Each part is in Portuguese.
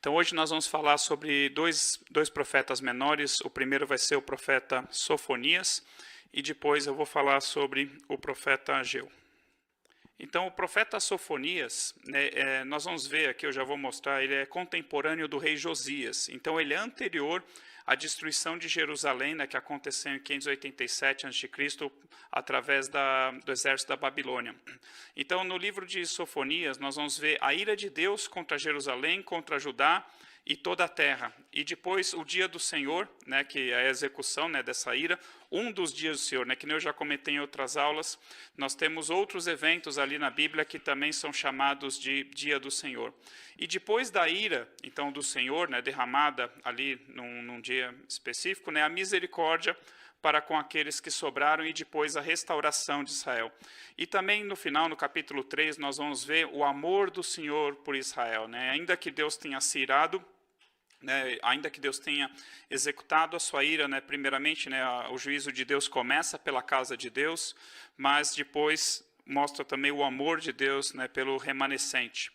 Então hoje nós vamos falar sobre dois profetas menores. O primeiro vai ser o profeta Sofonias e depois eu vou falar sobre o profeta Ageu. Então o profeta Sofonias, nós vamos ver aqui, eu já vou mostrar, ele é contemporâneo do rei Josias. Então ele é anterior à destruição de Jerusalém, que aconteceu em 587 a.C., através do exército da Babilônia. Então no livro de Sofonias nós vamos ver a ira de Deus contra Jerusalém, contra Judá e toda a terra. E depois o dia do Senhor, que é a execução dessa ira, um dos dias do Senhor, que nem eu já comentei em outras aulas. Nós temos outros eventos ali na Bíblia que também são chamados de dia do Senhor. E depois da ira, então, do Senhor, derramada ali num dia específico, a misericórdia para com aqueles que sobraram e depois a restauração de Israel. E também no final, no capítulo 3, nós vamos ver o amor do Senhor por Israel. Ainda que Deus tenha se irado, ainda que Deus tenha executado a sua ira, primeiramente, o juízo de Deus começa pela casa de Deus, mas depois mostra também o amor de Deus pelo remanescente.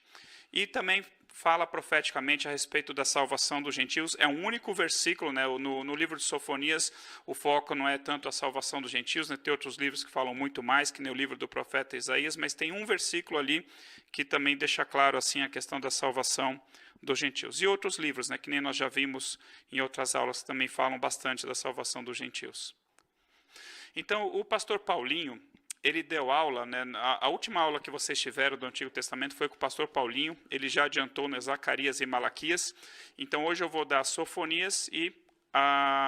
E também fala profeticamente a respeito da salvação dos gentios. É um único versículo, no livro de Sofonias, o foco não é tanto a salvação dos gentios, tem outros livros que falam muito mais, que nem o livro do profeta Isaías, mas tem um versículo ali que também deixa claro assim a questão da salvação dos gentios. E outros livros, que nem nós já vimos em outras aulas, que também falam bastante da salvação dos gentios. Então, o pastor Paulinho, ele deu aula, a última aula que vocês tiveram do Antigo Testamento foi com o pastor Paulinho, ele já adiantou Zacarias e Malaquias, então hoje eu vou dar Sofonias e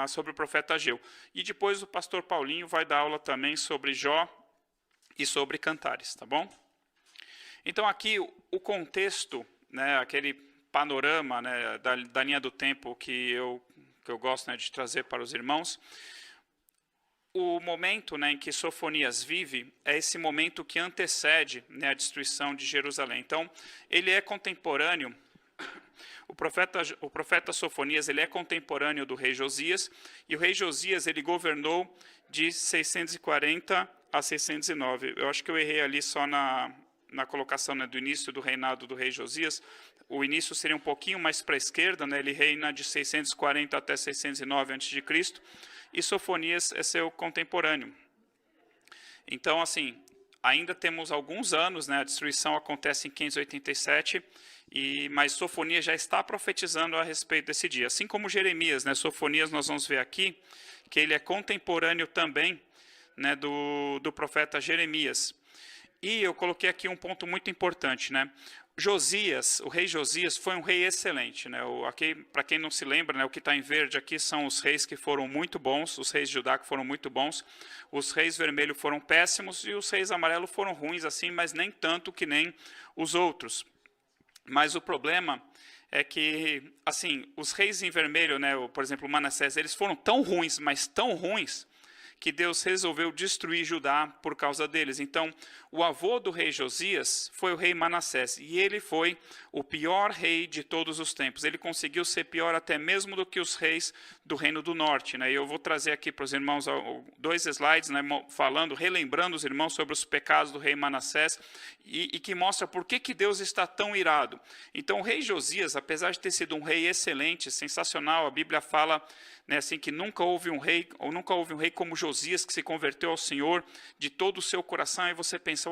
sobre o profeta Ageu. E depois o pastor Paulinho vai dar aula também sobre Jó e sobre Cantares, tá bom? Então aqui o contexto, aquele panorama da linha do tempo que eu gosto de trazer para os irmãos. O momento em que Sofonias vive é esse momento que antecede a destruição de Jerusalém. Então, ele é contemporâneo, o profeta Sofonias ele é contemporâneo do rei Josias, e o rei Josias ele governou de 640 a 609. Eu acho que eu errei ali só na colocação do início do reinado do rei Josias. O início seria um pouquinho mais para a esquerda, ele reina de 640 até 609 a.C., e Sofonias é seu contemporâneo. Então, assim, ainda temos alguns anos, a destruição acontece em 587, mas Sofonias já está profetizando a respeito desse dia. Assim como Jeremias, Sofonias nós vamos ver aqui, que ele é contemporâneo também do profeta Jeremias. E eu coloquei aqui um ponto muito importante, Josias, o rei Josias, foi um rei excelente. Aqui, para quem não se lembra, o que está em verde aqui são os reis que foram muito bons, os reis de Judá que foram muito bons. Os reis vermelhos foram péssimos e os reis amarelos foram ruins, assim, mas nem tanto que nem os outros. Mas o problema é que, assim, os reis em vermelho, por exemplo, Manassés, eles foram tão ruins, mas tão ruins, que Deus resolveu destruir Judá por causa deles. Então, o avô do rei Josias foi o rei Manassés, e ele foi o pior rei de todos os tempos. Ele conseguiu ser pior até mesmo do que os reis do Reino do Norte. E eu vou trazer aqui para os irmãos 2 slides, relembrando os irmãos sobre os pecados do rei Manassés, e que mostra por que Deus está tão irado. Então, o rei Josias, apesar de ter sido um rei excelente, sensacional, a Bíblia fala assim, que nunca houve um rei como Josias que se converteu ao Senhor de todo o seu coração. E você pensa,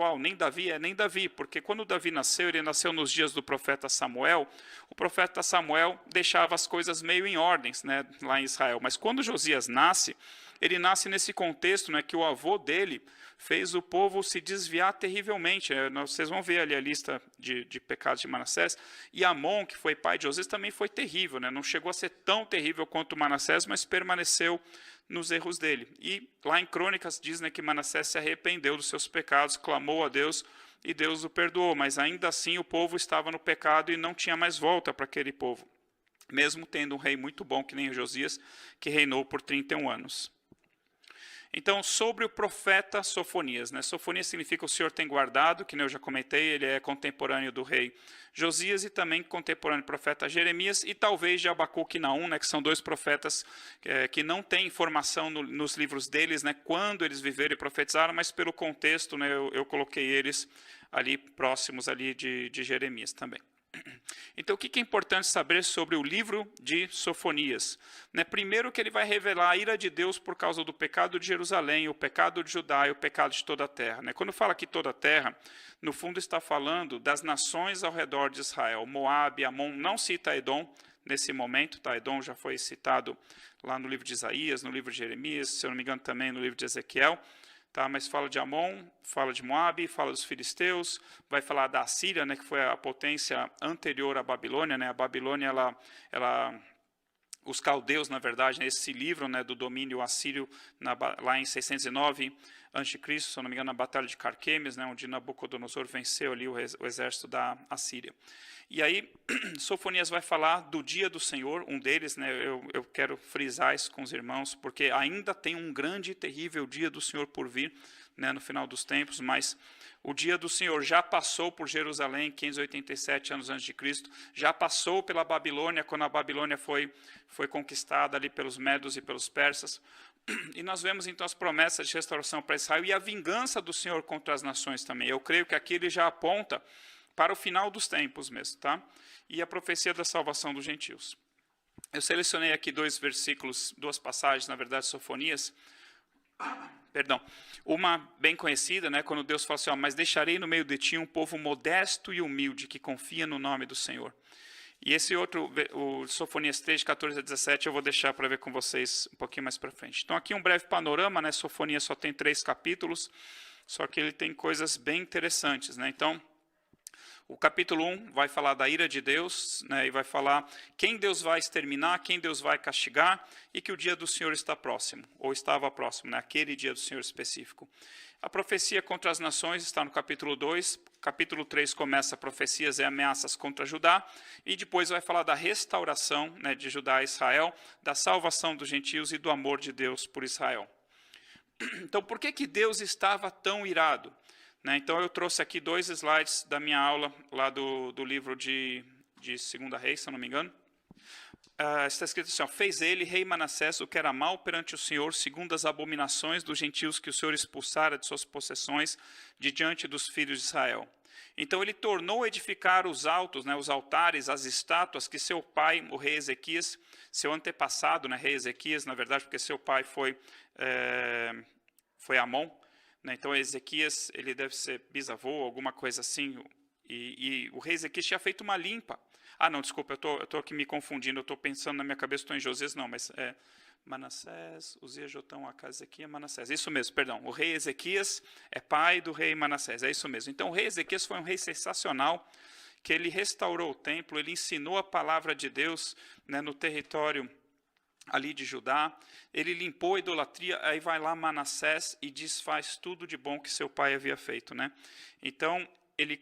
nem Davi, porque quando Davi nasceu, ele nasceu nos dias do profeta Samuel. O profeta Samuel deixava as coisas meio em ordens, lá em Israel. Mas quando Josias nasce, ele nasce nesse contexto, que o avô dele fez o povo se desviar terrivelmente. Vocês vão ver ali a lista de pecados de Manassés. E Amon, que foi pai de Josias, também foi terrível. Não chegou a ser tão terrível quanto Manassés, mas permaneceu nos erros dele. E lá em Crônicas diz que Manassés se arrependeu dos seus pecados, clamou a Deus e Deus o perdoou. Mas ainda assim o povo estava no pecado e não tinha mais volta para aquele povo. Mesmo tendo um rei muito bom, que nem Josias, que reinou por 31 anos. Então, sobre o profeta Sofonias. Sofonias significa o Senhor tem guardado, que eu já comentei, ele é contemporâneo do rei Josias e também contemporâneo do profeta Jeremias e talvez de Abacuque e Naum, que são dois profetas que não têm informação nos livros deles, quando eles viveram e profetizaram, mas pelo contexto, eu coloquei eles ali próximos ali de Jeremias também. Então, o que é importante saber sobre o livro de Sofonias? Primeiro que ele vai revelar a ira de Deus por causa do pecado de Jerusalém, o pecado de Judá e o pecado de toda a terra. Quando fala aqui toda a terra, no fundo está falando das nações ao redor de Israel. Moabe, Amon, não cita Edom nesse momento, tá? Edom já foi citado lá no livro de Isaías, no livro de Jeremias, se eu não me engano também no livro de Ezequiel. Tá, mas fala de Amon, fala de Moabe, fala dos filisteus, vai falar da Assíria, que foi a potência anterior à Babilônia. A Babilônia, os caldeus, na verdade, esse livro do domínio assírio, lá em 609 a.C., se eu não me engano, na Batalha de Carquemes, onde Nabucodonosor venceu ali o exército da Assíria. E aí, Sofonias vai falar do dia do Senhor, um deles, eu quero frisar isso com os irmãos, porque ainda tem um grande e terrível dia do Senhor por vir, no final dos tempos, mas o dia do Senhor já passou por Jerusalém, 587 anos antes de Cristo, já passou pela Babilônia, quando a Babilônia foi conquistada ali pelos medos e pelos persas, e nós vemos então as promessas de restauração para Israel e a vingança do Senhor contra as nações também. Eu creio que aqui ele já aponta para o final dos tempos mesmo, tá? E a profecia da salvação dos gentios. Eu selecionei aqui duas passagens, na verdade, Sofonias. Perdão. Uma bem conhecida, quando Deus fala assim, mas deixarei no meio de ti um povo modesto e humilde, que confia no nome do Senhor. E esse outro, o Sofonias 3, 14 a 17, eu vou deixar para ver com vocês um pouquinho mais para frente. Então, aqui um breve panorama, Sofonias só tem 3 capítulos, só que ele tem coisas bem interessantes, Então, o capítulo 1 vai falar da ira de Deus, e vai falar quem Deus vai exterminar, quem Deus vai castigar, e que o dia do Senhor está próximo, ou estava próximo, aquele dia do Senhor específico. A profecia contra as nações está no capítulo 2, capítulo 3 começa profecias e ameaças contra Judá, e depois vai falar da restauração de Judá e Israel, da salvação dos gentios e do amor de Deus por Israel. Então, por que Deus estava tão irado? Então, eu trouxe aqui 2 slides da minha aula, lá do livro de 2 Reis, se eu não me engano. Está escrito assim, fez ele, rei Manassés, o que era mal perante o Senhor, segundo as abominações dos gentios que o Senhor expulsara de suas possessões, de diante dos filhos de Israel. Então, ele tornou edificar os altos, os altares, as estátuas que seu pai, o rei Ezequias, seu antepassado, rei Ezequias, na verdade, porque seu pai foi Amon. Então, Ezequias, ele deve ser bisavô, alguma coisa assim, e o rei Ezequias tinha feito uma limpa. Não, desculpa, eu estou aqui me confundindo, eu estou pensando na minha cabeça, estou em Josias, não, mas é Manassés, Uzias, Jotão, Acaz, Ezequias, Manassés. Isso mesmo, perdão, o rei Ezequias é pai do rei Manassés, é isso mesmo. Então, o rei Ezequias foi um rei sensacional, que ele restaurou o templo, ele ensinou a palavra de Deus no território ali de Judá, ele limpou a idolatria, aí vai lá Manassés e desfaz tudo de bom que seu pai havia feito. Então, ele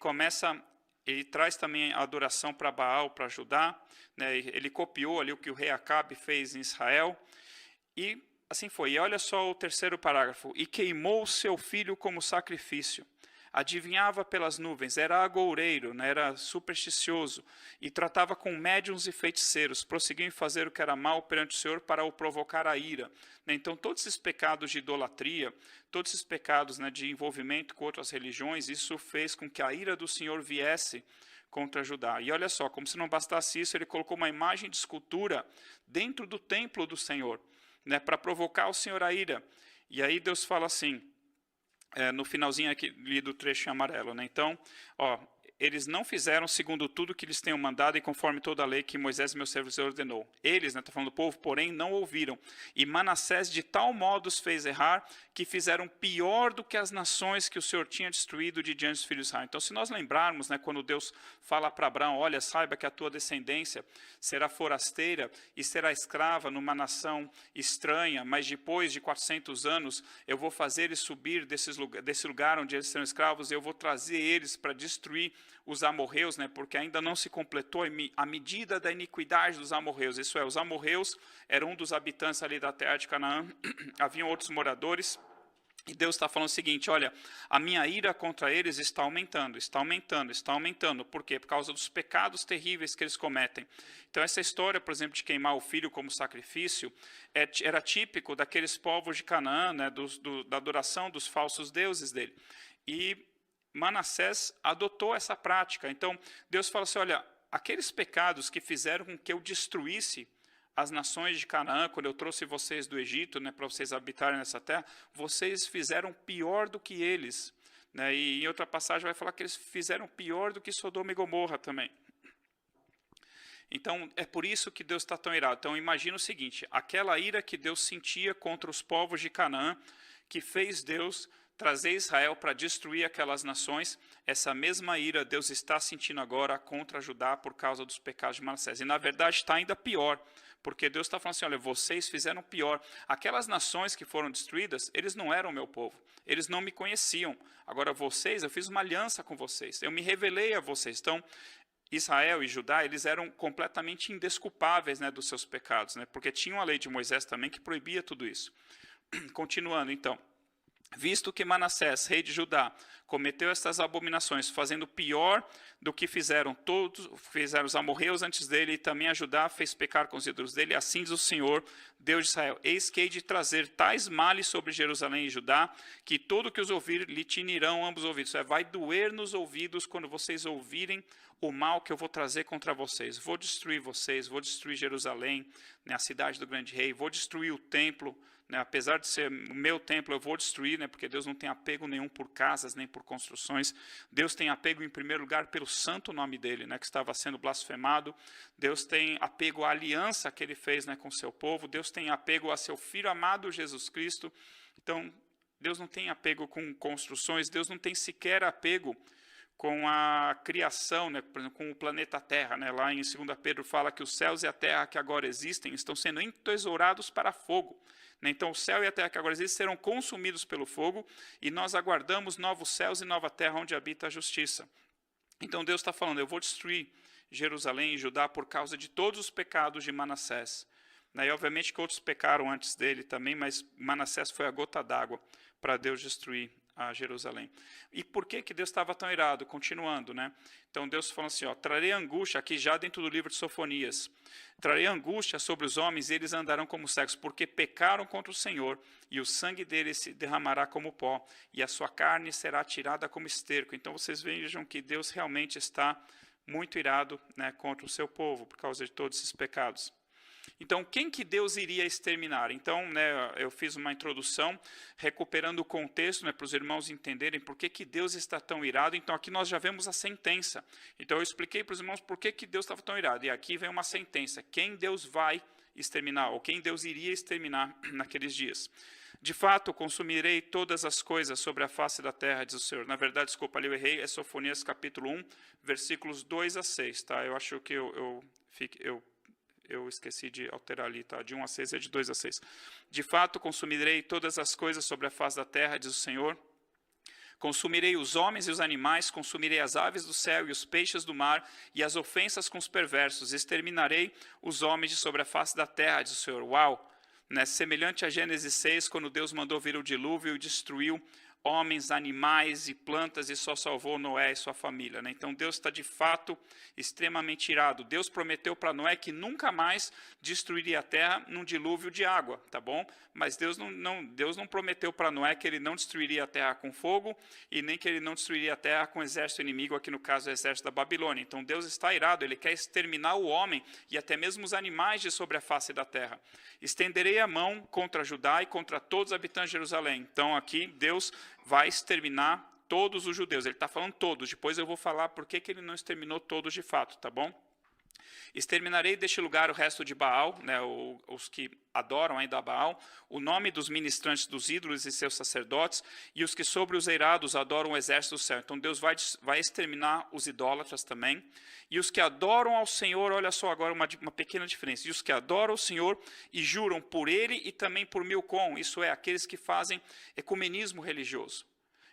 traz também a adoração para Baal, para Judá, ele copiou ali o que o rei Acabe fez em Israel, e assim foi. E olha só o terceiro parágrafo, e queimou seu filho como sacrifício. Adivinhava pelas nuvens, era agoureiro, era supersticioso, e tratava com médiuns e feiticeiros, prosseguiu em fazer o que era mal perante o Senhor para o provocar a ira. Então, todos esses pecados de idolatria, todos esses pecados de envolvimento com outras religiões, isso fez com que a ira do Senhor viesse contra Judá. E olha só, como se não bastasse isso, ele colocou uma imagem de escultura dentro do templo do Senhor, para provocar o Senhor a ira. E aí Deus fala assim, no finalzinho aqui do trecho em amarelo. Então, eles não fizeram segundo tudo que lhes tenham mandado e conforme toda a lei que Moisés, meu servo, ordenou. Eles, está falando do povo, porém não ouviram. E Manassés de tal modo os fez errar que fizeram pior do que as nações que o Senhor tinha destruído de diante dos filhos de Israel. Então, se nós lembrarmos, quando Deus fala para Abraão, olha, saiba que a tua descendência será forasteira e será escrava numa nação estranha, mas depois de 400 anos eu vou fazer eles subir desse lugar onde eles serão escravos, e eu vou trazer eles para destruir os amorreus, porque ainda não se completou a medida da iniquidade dos amorreus. Isso é, os amorreus eram um dos habitantes ali da terra de Canaã, haviam outros moradores, e Deus está falando o seguinte, olha, a minha ira contra eles está aumentando, está aumentando, está aumentando. Por quê? Por causa dos pecados terríveis que eles cometem. Então, essa história, por exemplo, de queimar o filho como sacrifício, era típico daqueles povos de Canaã, da adoração dos falsos deuses dele. E Manassés adotou essa prática. Então, Deus fala assim, olha, aqueles pecados que fizeram com que eu destruísse as nações de Canaã, quando eu trouxe vocês do Egito, né, para vocês habitarem nessa terra, vocês fizeram pior do que eles. Né, e em outra passagem vai falar que eles fizeram pior do que Sodoma e Gomorra também. Então, é por isso que Deus está tão irado. Então, imagina o seguinte, aquela ira que Deus sentia contra os povos de Canaã, que fez Deus trazer Israel para destruir aquelas nações, essa mesma ira Deus está sentindo agora contra Judá por causa dos pecados de Manassés. E, na verdade, está ainda pior, porque Deus está falando assim, olha, vocês fizeram pior. Aquelas nações que foram destruídas, eles não eram meu povo, eles não me conheciam. Agora, vocês, eu fiz uma aliança com vocês, eu me revelei a vocês. Então, Israel e Judá, eles eram completamente indesculpáveis, né, dos seus pecados, né, porque tinha a lei de Moisés também que proibia tudo isso. Continuando, então. Visto que Manassés, rei de Judá, cometeu estas abominações, fazendo pior do que fizeram os amorreus antes dele, e também a Judá fez pecar com os ídolos dele, assim diz o Senhor, Deus de Israel, eis que hei de trazer tais males sobre Jerusalém e Judá, que todo que os ouvir lhe tinirão ambos os ouvidos. Vai doer nos ouvidos quando vocês ouvirem o mal que eu vou trazer contra vocês. Vou destruir vocês, vou destruir Jerusalém, né, a cidade do grande rei, vou destruir o templo, né, apesar de ser o meu templo, eu vou destruir, né, porque Deus não tem apego nenhum por casas, nem por construções. Deus tem apego, em primeiro lugar, pelo santo nome dele, né, que estava sendo blasfemado. Deus tem apego à aliança que ele fez, né, com o seu povo. Deus tem apego a seu Filho amado, Jesus Cristo. Então, Deus não tem apego com construções, Deus não tem sequer apego com a criação, né, por exemplo, com o planeta Terra. Né, lá em 2 Pedro fala que os céus e a terra que agora existem estão sendo entesourados para fogo. Então, o céu e a terra que agora existem serão consumidos pelo fogo, e nós aguardamos novos céus e nova terra onde habita a justiça. Então, Deus está falando, eu vou destruir Jerusalém e Judá por causa de todos os pecados de Manassés. E, obviamente, que outros pecaram antes dele também, mas Manassés foi a gota d'água para Deus destruir a Jerusalém. E por que Deus estava tão irado? Continuando, né? Então Deus falou assim, ó, trarei angústia, aqui já dentro do livro de Sofonias, trarei angústia sobre os homens e eles andarão como cegos, porque pecaram contra o Senhor, e o sangue deles se derramará como pó, e a sua carne será tirada como esterco. Então vocês vejam que Deus realmente está muito irado, né, contra o seu povo, por causa de todos esses pecados. Então, quem que Deus iria exterminar? Então, né, eu fiz uma introdução, recuperando o contexto, né, para os irmãos entenderem por que Deus está tão irado. Então, aqui nós já vemos a sentença. Então, eu expliquei para os irmãos por que Deus estava tão irado. E aqui vem uma sentença. Quem Deus vai exterminar, ou quem Deus iria exterminar naqueles dias. De fato, consumirei todas as coisas sobre a face da terra, diz o Senhor. Na verdade, desculpa, ali eu errei, é Sofonias capítulo 1, versículos 2 a 6. Tá? Eu acho que eu esqueci de alterar ali, tá? De 1 a 6 é de 2 a 6. De fato, consumirei todas as coisas sobre a face da terra, diz o Senhor. Consumirei os homens e os animais, consumirei as aves do céu e os peixes do mar, e as ofensas com os perversos. Exterminarei os homens de sobre a face da terra, diz o Senhor. Uau! Né? Semelhante a Gênesis 6, quando Deus mandou vir o dilúvio e destruiu homens, animais e plantas, e só salvou Noé e sua família. Né? Então Deus está de fato extremamente irado. Deus prometeu para Noé que nunca mais destruiria a terra num dilúvio de água, tá bom? Mas Deus não prometeu para Noé que ele não destruiria a terra com fogo, e nem que ele não destruiria a terra com exército inimigo, aqui no caso o exército da Babilônia. Então Deus está irado, ele quer exterminar o homem e até mesmo os animais de sobre a face da terra. Estenderei a mão contra Judá e contra todos os habitantes de Jerusalém. Então aqui Deus vai exterminar todos os judeus. Ele está falando todos. Depois eu vou falar por que ele não exterminou todos de fato, tá bom? Exterminarei deste lugar o resto de Baal, né, os que adoram ainda a Baal, o nome dos ministrantes dos ídolos e seus sacerdotes, e os que sobre os eirados adoram o exército do céu. Então Deus vai exterminar os idólatras também. E os que adoram ao Senhor, olha só agora uma pequena diferença, e os que adoram o Senhor e juram por ele e também por Milcom, isso é, aqueles que fazem ecumenismo religioso.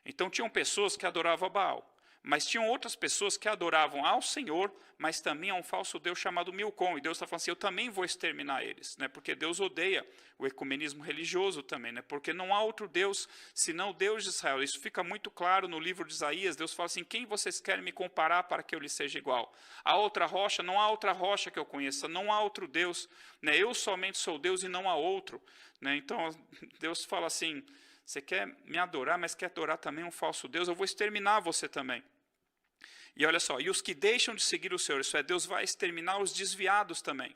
Então tinham pessoas que adoravam a Baal, mas tinham outras pessoas que adoravam ao Senhor, mas também a um falso Deus chamado Milcom. E Deus está falando assim, eu também vou exterminar eles, né? Porque Deus odeia o ecumenismo religioso também, né? Porque não há outro Deus senão o Deus de Israel. Isso fica muito claro no livro de Isaías. Deus fala assim, quem vocês querem me comparar para que eu lhe seja igual? Há outra rocha? Não há outra rocha que eu conheça, não há outro Deus, né? Eu somente sou Deus e não há outro, né? Então Deus fala assim, você quer me adorar, mas quer adorar também um falso Deus, eu vou exterminar você também. E olha só, e os que deixam de seguir o Senhor, isso é, Deus vai exterminar os desviados também.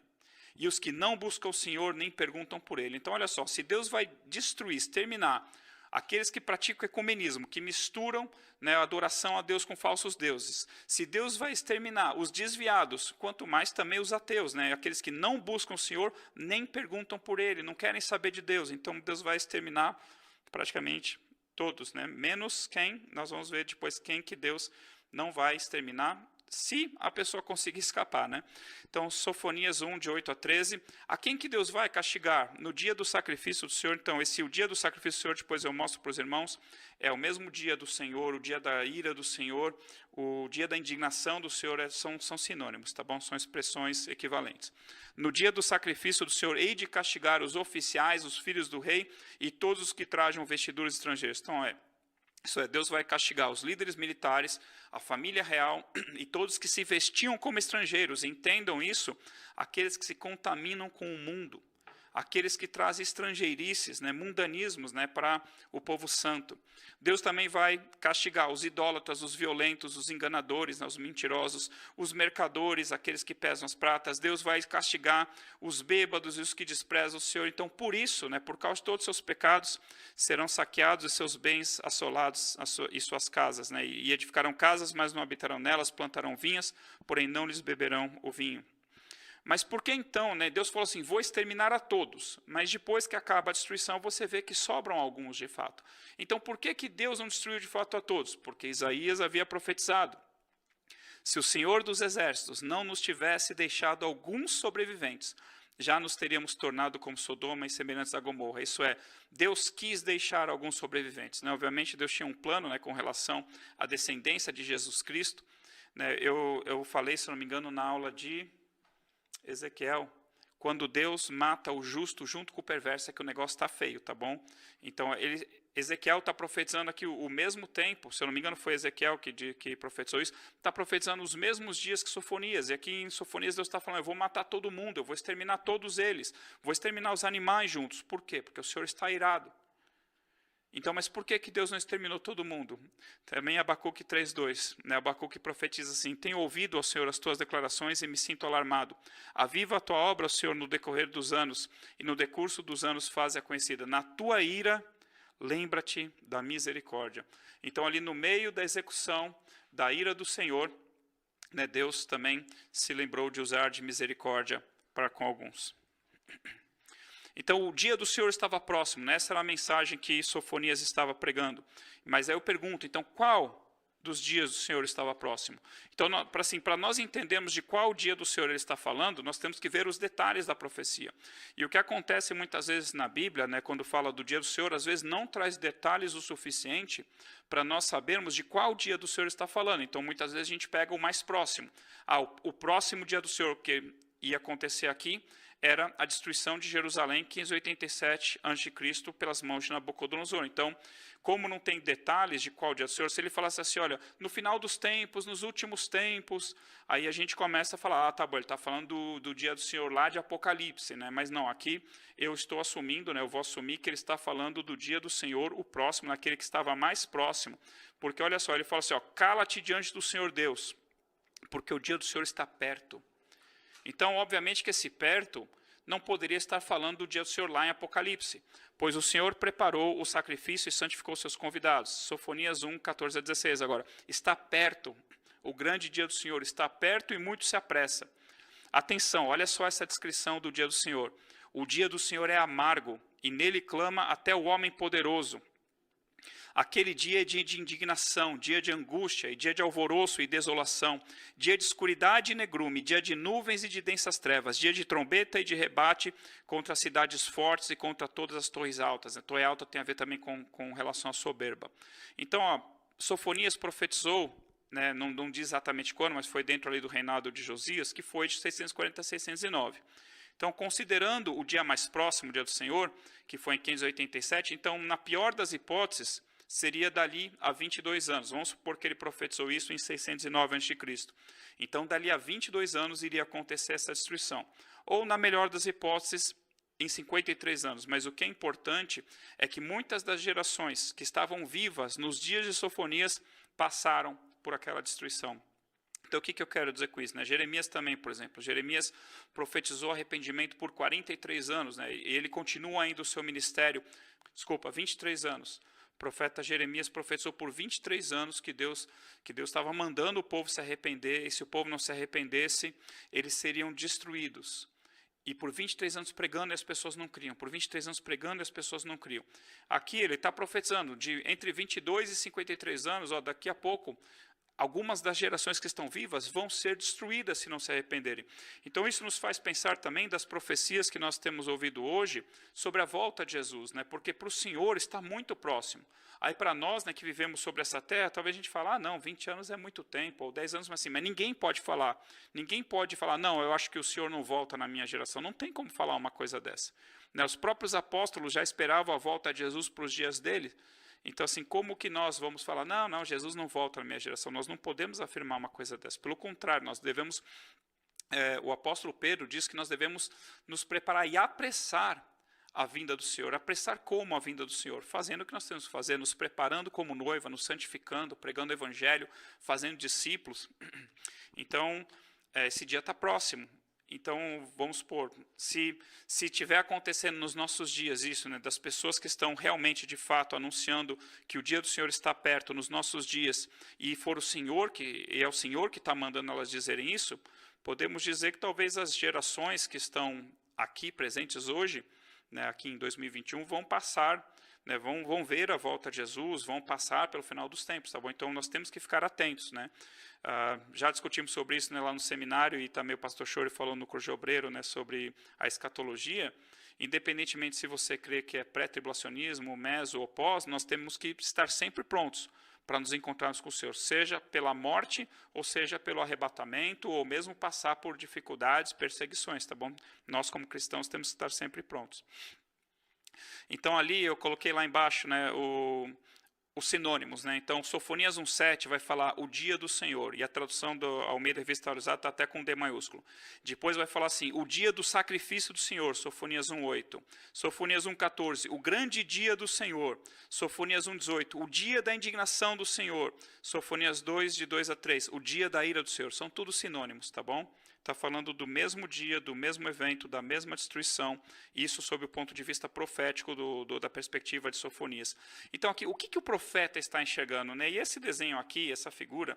E os que não buscam o Senhor nem perguntam por Ele. Então olha só, se Deus vai destruir, exterminar aqueles que praticam ecumenismo, que misturam, né, a adoração a Deus com falsos deuses. Se Deus vai exterminar os desviados, quanto mais também os ateus, né, aqueles que não buscam o Senhor, nem perguntam por Ele, não querem saber de Deus. Então Deus vai exterminar praticamente todos, né, menos quem, nós vamos ver depois quem que Deus não vai exterminar, se a pessoa conseguir escapar, né? Então, Sofonias 1, de 8 a 13. A quem que Deus vai castigar? No dia do sacrifício do Senhor. Então, o dia do sacrifício do Senhor, depois eu mostro para os irmãos, é o mesmo dia do Senhor, o dia da ira do Senhor, o dia da indignação do Senhor, são sinônimos, tá bom? São expressões equivalentes. No dia do sacrifício do Senhor, hei de castigar os oficiais, os filhos do rei e todos os que trajam vestiduras estrangeiras. Então, isso é, Deus vai castigar os líderes militares, a família real e todos que se vestiam como estrangeiros. Entendam isso, aqueles que se contaminam com o mundo, aqueles que trazem estrangeirices, né, mundanismos, né, para o povo santo. Deus também vai castigar os idólatras, os violentos, os enganadores, né, os mentirosos, os mercadores, aqueles que pesam as pratas. Deus vai castigar os bêbados e os que desprezam o Senhor. Então, por isso, né, por causa de todos os seus pecados, serão saqueados e seus bens assolados e suas casas. Né, e edificarão casas, mas não habitarão nelas, plantarão vinhas, porém não lhes beberão o vinho. Mas por que então, né, Deus falou assim, vou exterminar a todos, mas depois que acaba a destruição, você vê que sobram alguns de fato. Então por que Deus não destruiu de fato a todos? Porque Isaías havia profetizado. Se o Senhor dos Exércitos não nos tivesse deixado alguns sobreviventes, já nos teríamos tornado como Sodoma e semelhantes a Gomorra. Isso é, Deus quis deixar alguns sobreviventes. Né? Obviamente Deus tinha um plano, né, com relação à descendência de Jesus Cristo. Né? Eu falei, se não me engano, na aula de Ezequiel, quando Deus mata o justo junto com o perverso, é que o negócio está feio, tá bom? Então, Ezequiel está profetizando aqui o mesmo tempo, se eu não me engano foi Ezequiel que profetizou isso, está profetizando os mesmos dias que Sofonias, e aqui em Sofonias Deus está falando, eu vou matar todo mundo, eu vou exterminar todos eles, vou exterminar os animais juntos. Por quê? Porque o Senhor está irado. Então, mas por que Deus não exterminou todo mundo? Também Abacuque 3:2, né? Abacuque profetiza assim, tenho ouvido, ó Senhor, as tuas declarações e me sinto alarmado. Aviva a tua obra, ó Senhor, no decorrer dos anos, e no decurso dos anos faze-a conhecida. Na tua ira, lembra-te da misericórdia. Então, ali no meio da execução da ira do Senhor, né, Deus também se lembrou de usar de misericórdia para com alguns. Então, o dia do Senhor estava próximo, né? Essa era a mensagem que Sofonias estava pregando. Mas aí eu pergunto, então, qual dos dias do Senhor estava próximo? Então, para nós entendermos de qual dia do Senhor ele está falando, nós temos que ver os detalhes da profecia. E o que acontece muitas vezes na Bíblia, né, quando fala do dia do Senhor, às vezes não traz detalhes o suficiente para nós sabermos de qual dia do Senhor está falando. Então, muitas vezes a gente pega o mais próximo. O próximo dia do Senhor que ia acontecer aqui era a destruição de Jerusalém em 587 a.C. pelas mãos de Nabucodonosor. Então, como não tem detalhes de qual dia do Senhor, se ele falasse assim, olha, no final dos tempos, nos últimos tempos, aí a gente começa a falar, tá bom, ele está falando do dia do Senhor lá de Apocalipse, né? Mas não, aqui eu estou assumindo, né, eu vou assumir que ele está falando do dia do Senhor, o próximo, naquele que estava mais próximo, porque olha só, ele fala assim, ó, cala-te diante do Senhor Deus, porque o dia do Senhor está perto. Então, obviamente que esse perto não poderia estar falando do dia do Senhor lá em Apocalipse, pois o Senhor preparou o sacrifício e santificou seus convidados. Sofonias 1, 14 a 16. Agora, está perto, o grande dia do Senhor está perto e muito se apressa. Atenção, olha só essa descrição do dia do Senhor. O dia do Senhor é amargo e nele clama até o homem poderoso. Aquele dia é dia de indignação, dia de angústia, e dia de alvoroço e desolação, dia de escuridade e negrume, dia de nuvens e de densas trevas, dia de trombeta e de rebate contra as cidades fortes e contra todas as torres altas. A torre alta tem a ver também com relação à soberba. Então, Sofonias profetizou, né, não diz exatamente quando, mas foi dentro ali do reinado de Josias, que foi de 640 a 609. Então, considerando o dia mais próximo, o dia do Senhor, que foi em 587, então, na pior das hipóteses, seria dali a 22 anos. Vamos supor que ele profetizou isso em 609 a.C. Então, dali a 22 anos iria acontecer essa destruição. Ou, na melhor das hipóteses, em 53 anos. Mas o que é importante é que muitas das gerações que estavam vivas nos dias de Sofonias passaram por aquela destruição. Então, o que eu quero dizer com isso? Né? Jeremias também, por exemplo. Jeremias profetizou arrependimento por 43 anos, né? E ele continua ainda o seu ministério, 23 anos. O profeta Jeremias profetizou por 23 anos que Deus estava mandando o povo se arrepender, e se o povo não se arrependesse, eles seriam destruídos. E por 23 anos pregando e as pessoas não criam. Por 23 anos pregando e as pessoas não criam. Aqui ele está profetizando de entre 22 e 53 anos, ó, daqui a pouco, algumas das gerações que estão vivas vão ser destruídas se não se arrependerem. Então isso nos faz pensar também das profecias que nós temos ouvido hoje sobre a volta de Jesus, né? Porque para o Senhor está muito próximo. Aí para nós, né, que vivemos sobre essa terra, talvez a gente fale, não, 20 anos é muito tempo, ou 10 anos, mas assim, mas ninguém pode falar, não, eu acho que o Senhor não volta na minha geração. Não tem como falar uma coisa dessa. Né? Os próprios apóstolos já esperavam a volta de Jesus para os dias dele. Então, assim, como que nós vamos falar, não, Jesus não volta na minha geração? Nós não podemos afirmar uma coisa dessa. Pelo contrário, nós devemos, o apóstolo Pedro diz que nós devemos nos preparar e apressar a vinda do Senhor. Apressar como a vinda do Senhor? Fazendo o que nós temos que fazer, nos preparando como noiva, nos santificando, pregando o evangelho, fazendo discípulos. Então, esse dia está próximo. Então, vamos supor, se estiver acontecendo nos nossos dias isso, né, das pessoas que estão realmente, de fato, anunciando que o dia do Senhor está perto nos nossos dias, e for o Senhor, e é o Senhor que está mandando elas dizerem isso, podemos dizer que talvez as gerações que estão aqui presentes hoje, né, aqui em 2021, vão passar, né, vão ver a volta de Jesus, vão passar pelo final dos tempos, tá bom? Então nós temos que ficar atentos, né? Já discutimos sobre isso, né, lá no seminário, e também o pastor Chori falou no curso de obreiro, né, sobre a escatologia. Independentemente se você crê que é pré-tribulacionismo, meso ou pós, nós temos que estar sempre prontos para nos encontrarmos com o Senhor, seja pela morte, ou seja pelo arrebatamento, ou mesmo passar por dificuldades, perseguições, tá bom? Nós, como cristãos, temos que estar sempre prontos. Então, ali eu coloquei lá embaixo, né, os sinônimos, né? Então, Sofonias 1,7 vai falar o dia do Senhor, e a tradução do Almeida Revista Atualizada está até com D maiúsculo. Depois vai falar assim, o dia do sacrifício do Senhor, Sofonias 1,8. Sofonias 1,14, o grande dia do Senhor. Sofonias 1,18, o dia da indignação do Senhor. Sofonias 2, de 2 a 3, o dia da ira do Senhor. São todos sinônimos, tá bom? Está falando do mesmo dia, do mesmo evento, da mesma destruição, isso sob o ponto de vista profético da perspectiva de Sofonias. Então, aqui, o que o profeta está enxergando? Né? E esse desenho aqui, essa figura,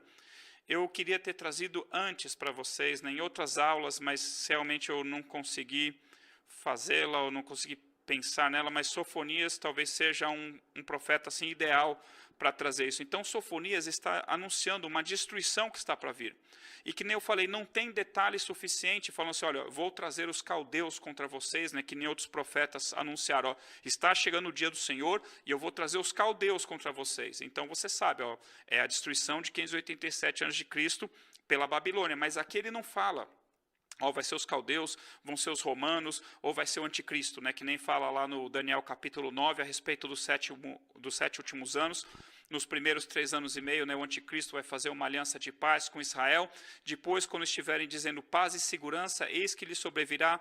eu queria ter trazido antes para vocês, né, em outras aulas, mas realmente eu não consegui fazê-la, ou não consegui pensar nela, mas Sofonias talvez seja um profeta assim, ideal para trazer isso. Então, Sofonias está anunciando uma destruição que está para vir. E que nem eu falei, não tem detalhe suficiente falando assim, olha, vou trazer os caldeus contra vocês, né, que nem outros profetas anunciaram, ó, está chegando o dia do Senhor e eu vou trazer os caldeus contra vocês. Então, você sabe, ó, é a destruição de 587 a.C. pela Babilônia, mas aqui ele não fala. Ou vai ser os caldeus, vão ser os romanos, ou vai ser o anticristo, né? Que nem fala lá no Daniel capítulo 9, a respeito dos 7 últimos anos. Nos primeiros 3 anos e meio, né, o anticristo vai fazer uma aliança de paz com Israel. Depois, quando estiverem dizendo paz e segurança, eis que lhe sobrevirá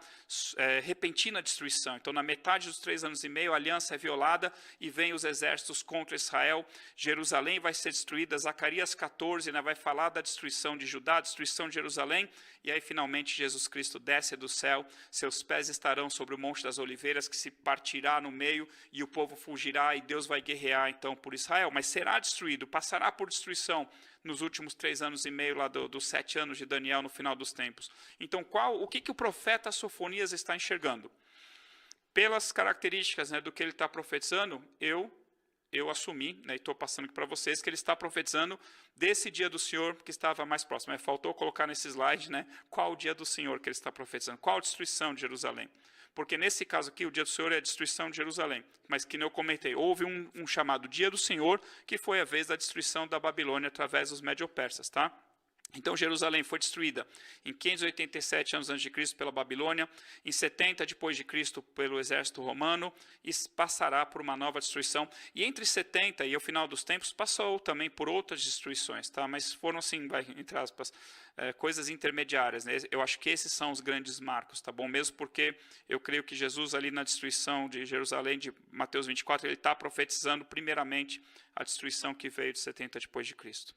repentina destruição. Então, na metade dos 3 anos e meio, a aliança é violada e vem os exércitos contra Israel. Jerusalém vai ser destruída. Zacarias 14, né, vai falar da destruição de Judá, destruição de Jerusalém. E aí, finalmente, Jesus Cristo desce do céu. Seus pés estarão sobre o Monte das Oliveiras, que se partirá no meio, e o povo fugirá, e Deus vai guerrear, então, por Israel. Mas será destruído, passará por destruição nos últimos 3 anos e meio lá dos 7 anos de Daniel no final dos tempos. Então, o que o profeta Sofonias está enxergando? Pelas características, né, do que ele está profetizando, eu assumi, né, e estou passando aqui para vocês, que ele está profetizando desse dia do Senhor que estava mais próximo. Faltou colocar nesse slide, né, qual o dia do Senhor que ele está profetizando, qual a destruição de Jerusalém. Porque nesse caso aqui, o dia do Senhor é a destruição de Jerusalém. Mas, que nem eu comentei, houve um chamado dia do Senhor, que foi a vez da destruição da Babilônia através dos Medo-Persas, tá? Então, Jerusalém foi destruída em 587 anos antes de Cristo pela Babilônia, em 70 depois de Cristo pelo exército romano, e passará por uma nova destruição. E entre 70 e o final dos tempos, passou também por outras destruições, tá? Mas foram, assim, entre aspas, coisas intermediárias, né? Eu acho que esses são os grandes marcos, tá bom? Mesmo porque eu creio que Jesus, ali na destruição de Jerusalém, de Mateus 24, ele está profetizando primeiramente a destruição que veio de 70 depois de Cristo.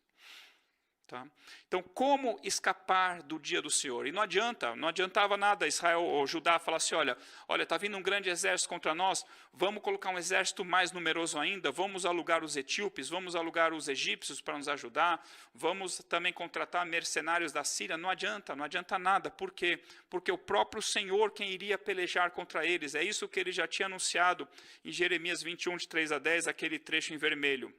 Tá? Então, como escapar do dia do Senhor? E não adiantava nada Israel ou Judá falar assim, olha, está vindo um grande exército contra nós, vamos colocar um exército mais numeroso ainda, vamos alugar os etíopes, vamos alugar os egípcios para nos ajudar, vamos também contratar mercenários da Síria. Não adianta nada. Por quê? Porque o próprio Senhor quem iria pelejar contra eles. É isso que ele já tinha anunciado em Jeremias 21, de 3 a 10, aquele trecho em vermelho.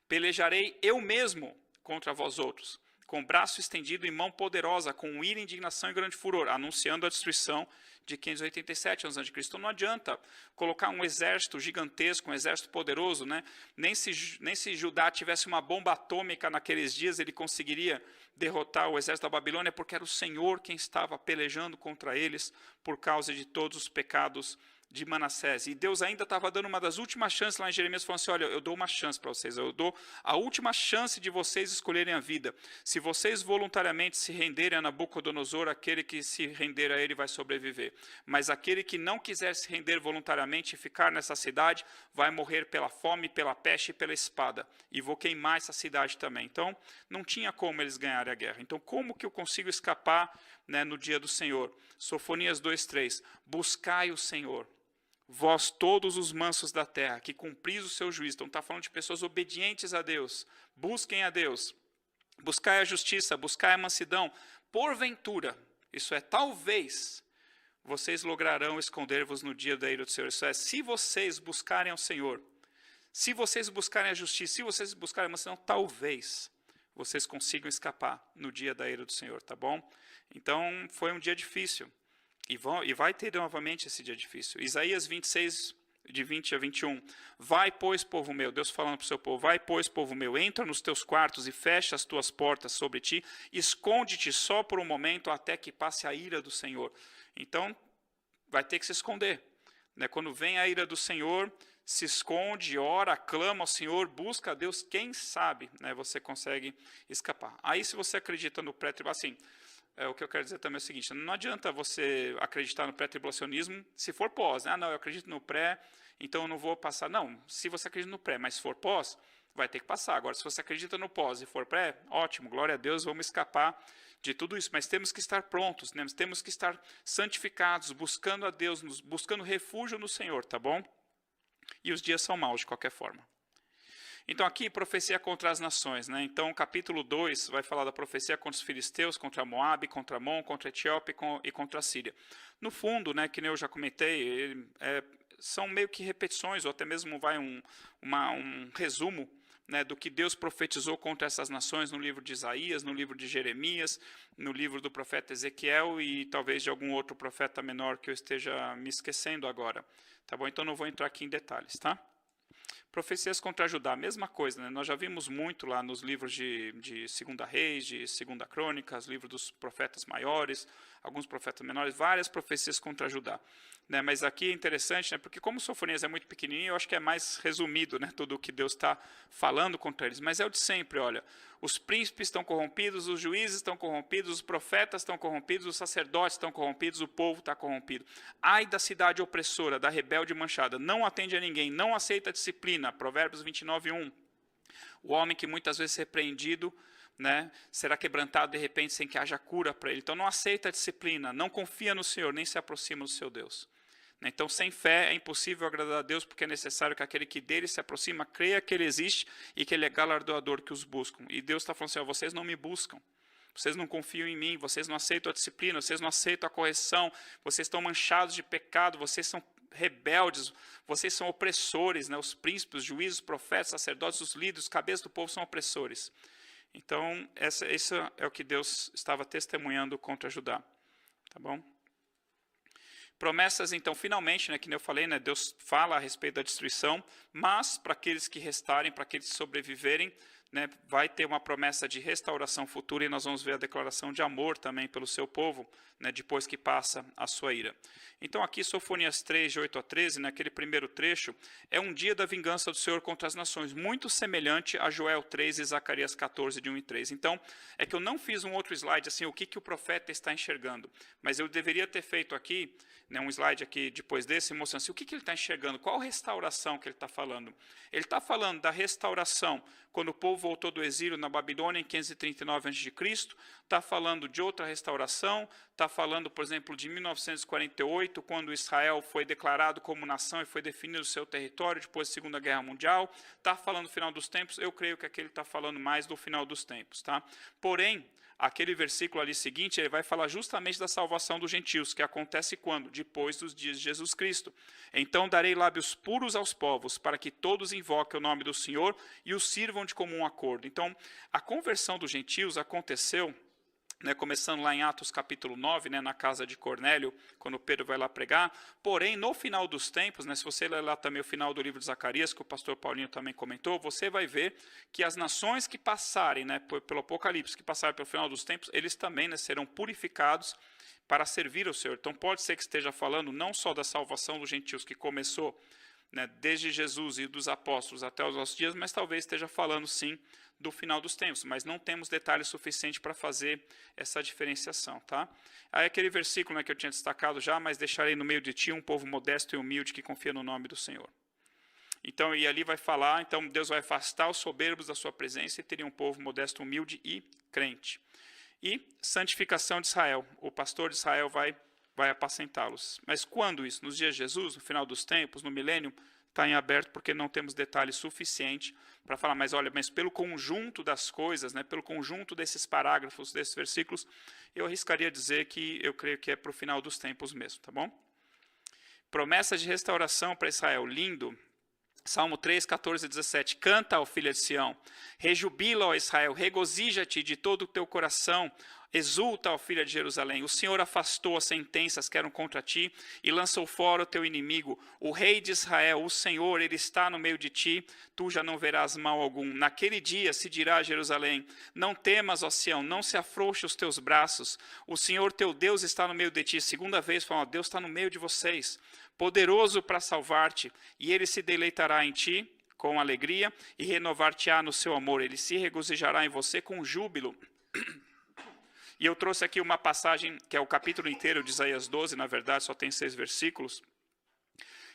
Pelejarei eu mesmo contra vós outros, com braço estendido e mão poderosa, com ira, indignação e grande furor, anunciando a destruição de 587 anos antes de Cristo. Então não adianta colocar um exército gigantesco, um exército poderoso, né? Nem se Judá tivesse uma bomba atômica naqueles dias, ele conseguiria derrotar o exército da Babilônia, porque era o Senhor quem estava pelejando contra eles por causa de todos os pecados de Manassés. E Deus ainda estava dando uma das últimas chances lá em Jeremias, falando assim, olha, eu dou uma chance para vocês, eu dou a última chance de vocês escolherem a vida. Se vocês voluntariamente se renderem a Nabucodonosor, aquele que se render a ele vai sobreviver. Mas aquele que não quiser se render voluntariamente e ficar nessa cidade, vai morrer pela fome, pela peste e pela espada. E vou queimar essa cidade também. Então, não tinha como eles ganharem a guerra. Então, como que eu consigo escapar, né, no dia do Senhor? Sofonias 2:3, buscai o Senhor, vós todos os mansos da terra, que cumpris o seu juízo. Então está falando de pessoas obedientes a Deus. Busquem a Deus. Buscai a justiça, buscai a mansidão. Porventura, isso é, talvez, vocês lograrão esconder-vos no dia da ira do Senhor. Isso é, se vocês buscarem ao Senhor, se vocês buscarem a justiça, se vocês buscarem a mansidão, talvez vocês consigam escapar no dia da ira do Senhor, tá bom? Então, foi um dia difícil. E vai ter novamente esse dia difícil. Isaías 26, de 20 a 21. Vai, pois, povo meu, Deus falando para o seu povo, vai, pois, povo meu, entra nos teus quartos e fecha as tuas portas sobre ti, esconde-te só por um momento até que passe a ira do Senhor. Então, vai ter que se esconder. Né? Quando vem a ira do Senhor, se esconde, ora, clama ao Senhor, busca a Deus, quem sabe, né, você consegue escapar. Aí, se você acredita no pré-tribulação, assim, o que eu quero dizer também é o seguinte, não adianta você acreditar no pré-tribulacionismo se for pós. Né? Ah, não, eu acredito no pré, então eu não vou passar. Não, se você acredita no pré, mas se for pós, vai ter que passar. Agora, se você acredita no pós e for pré, ótimo, glória a Deus, vamos escapar de tudo isso. Mas temos que estar prontos, né? Temos que estar santificados, buscando a Deus, buscando refúgio no Senhor, tá bom? E os dias são maus de qualquer forma. Então aqui, profecia contra as nações. Né? Então, capítulo 2 vai falar da profecia contra os filisteus, contra Moabe, contra Amon, contra a Etiópia e contra a Síria. No fundo, né, que nem eu já comentei, são meio que repetições, ou até mesmo vai um resumo, né, do que Deus profetizou contra essas nações no livro de Isaías, no livro de Jeremias, no livro do profeta Ezequiel e talvez de algum outro profeta menor que eu esteja me esquecendo agora. Tá bom? Então não vou entrar aqui em detalhes, tá? Profecias contra Judá, mesma coisa, né? Nós já vimos muito lá nos livros de 2 Reis, de 2 Crônicas, livro dos profetas maiores, alguns profetas menores, várias profecias contra Judá. Né? Mas aqui é interessante, né? Porque como Sofonias é muito pequenininho, eu acho que é mais resumido, né? Tudo o que Deus está falando contra eles. Mas é o de sempre, olha, os príncipes estão corrompidos, os juízes estão corrompidos, os profetas estão corrompidos, os sacerdotes estão corrompidos, o povo está corrompido. Ai da cidade opressora, da rebelde manchada, não atende a ninguém, não aceita disciplina. Provérbios 29:1. O homem que muitas vezes é repreendido, né, será quebrantado de repente sem que haja cura para ele. Então não aceita a disciplina, não confia no Senhor, nem se aproxima do seu Deus. Então, sem fé é impossível agradar a Deus, porque é necessário que aquele que dele se aproxima creia que ele existe e que ele é galardoador que os buscam. E Deus está falando assim, vocês não me buscam, vocês não confiam em mim, vocês não aceitam a disciplina, vocês não aceitam a correção, vocês estão manchados de pecado, vocês são rebeldes, vocês são opressores, né? Os príncipes, os juízes, os profetas, os sacerdotes, os líderes, os cabeças do povo são opressores. Então, isso é o que Deus estava testemunhando contra Judá. Tá bom? Promessas, então, finalmente, né, que nem eu falei, né, Deus fala a respeito da destruição, mas para aqueles que restarem, para aqueles que sobreviverem, né, vai ter uma promessa de restauração futura e nós vamos ver a declaração de amor também pelo seu povo, né, depois que passa a sua ira. Então aqui Sofonias 3, de 8 a 13, naquele primeiro trecho, é um dia da vingança do Senhor contra as nações, muito semelhante a Joel 3 e Zacarias 14, de 1 e 3. Então, é que eu não fiz um outro slide, assim, o que o profeta está enxergando, mas eu deveria ter feito aqui, né, um slide aqui depois desse, mostrando assim, o que ele está enxergando, qual restauração que ele está falando. Ele está falando da restauração, quando o povo voltou do exílio na Babilônia em 539 a.C., está falando de outra restauração, está falando, por exemplo, de 1948, quando Israel foi declarado como nação e foi definido o seu território depois da Segunda Guerra Mundial, está falando do final dos tempos, eu creio que aquele está falando mais do final dos tempos. Tá? Porém, aquele versículo ali seguinte, ele vai falar justamente da salvação dos gentios, que acontece quando? Depois dos dias de Jesus Cristo. Então darei lábios puros aos povos, para que todos invoquem o nome do Senhor e os sirvam de comum acordo. Então, a conversão dos gentios aconteceu, começando lá em Atos capítulo 9, na casa de Cornélio, quando Pedro vai lá pregar. Porém, no final dos tempos, se você ler lá também o final do livro de Zacarias, que o pastor Paulinho também comentou, você vai ver que as nações que passarem pelo Apocalipse, que passarem pelo final dos tempos, eles também serão purificados para servir ao Senhor. Então pode ser que esteja falando não só da salvação dos gentios, que começou desde Jesus e dos apóstolos até os nossos dias, mas talvez esteja falando sim do final dos tempos, mas não temos detalhes suficientes para fazer essa diferenciação. Tá? Aí aquele versículo que eu tinha destacado já, mas deixarei no meio de ti um povo modesto e humilde que confia no nome do Senhor. Então, e ali vai falar, então Deus vai afastar os soberbos da sua presença e teria um povo modesto, humilde e crente. E santificação de Israel, o pastor de Israel vai apacentá-los. Mas quando isso? Nos dias de Jesus, no final dos tempos, no milênio, está em aberto porque não temos detalhes suficientes para falar, mas olha, mas pelo conjunto das coisas, pelo conjunto desses parágrafos, desses versículos, eu arriscaria dizer que eu creio que é para o final dos tempos mesmo, tá bom? Promessa de restauração para Israel, lindo. Salmo 3, 14 e 17. Canta, ó filha de Sião, rejubila, ó Israel, regozija-te de todo o teu coração, exulta, ó filha de Jerusalém. O Senhor afastou as sentenças que eram contra ti e lançou fora o teu inimigo. O rei de Israel, o Senhor, ele está no meio de ti, tu já não verás mal algum. Naquele dia se dirá a Jerusalém, não temas, ó Sião, não se afrouxe os teus braços. O Senhor teu Deus está no meio de ti. Segunda vez, falando, Deus está no meio de vocês, poderoso para salvar-te, e ele se deleitará em ti com alegria e renovar-te-á no seu amor. Ele se regozijará em você com júbilo. E eu trouxe aqui uma passagem, que é o capítulo inteiro de Isaías 12, na verdade, só tem 6 versículos,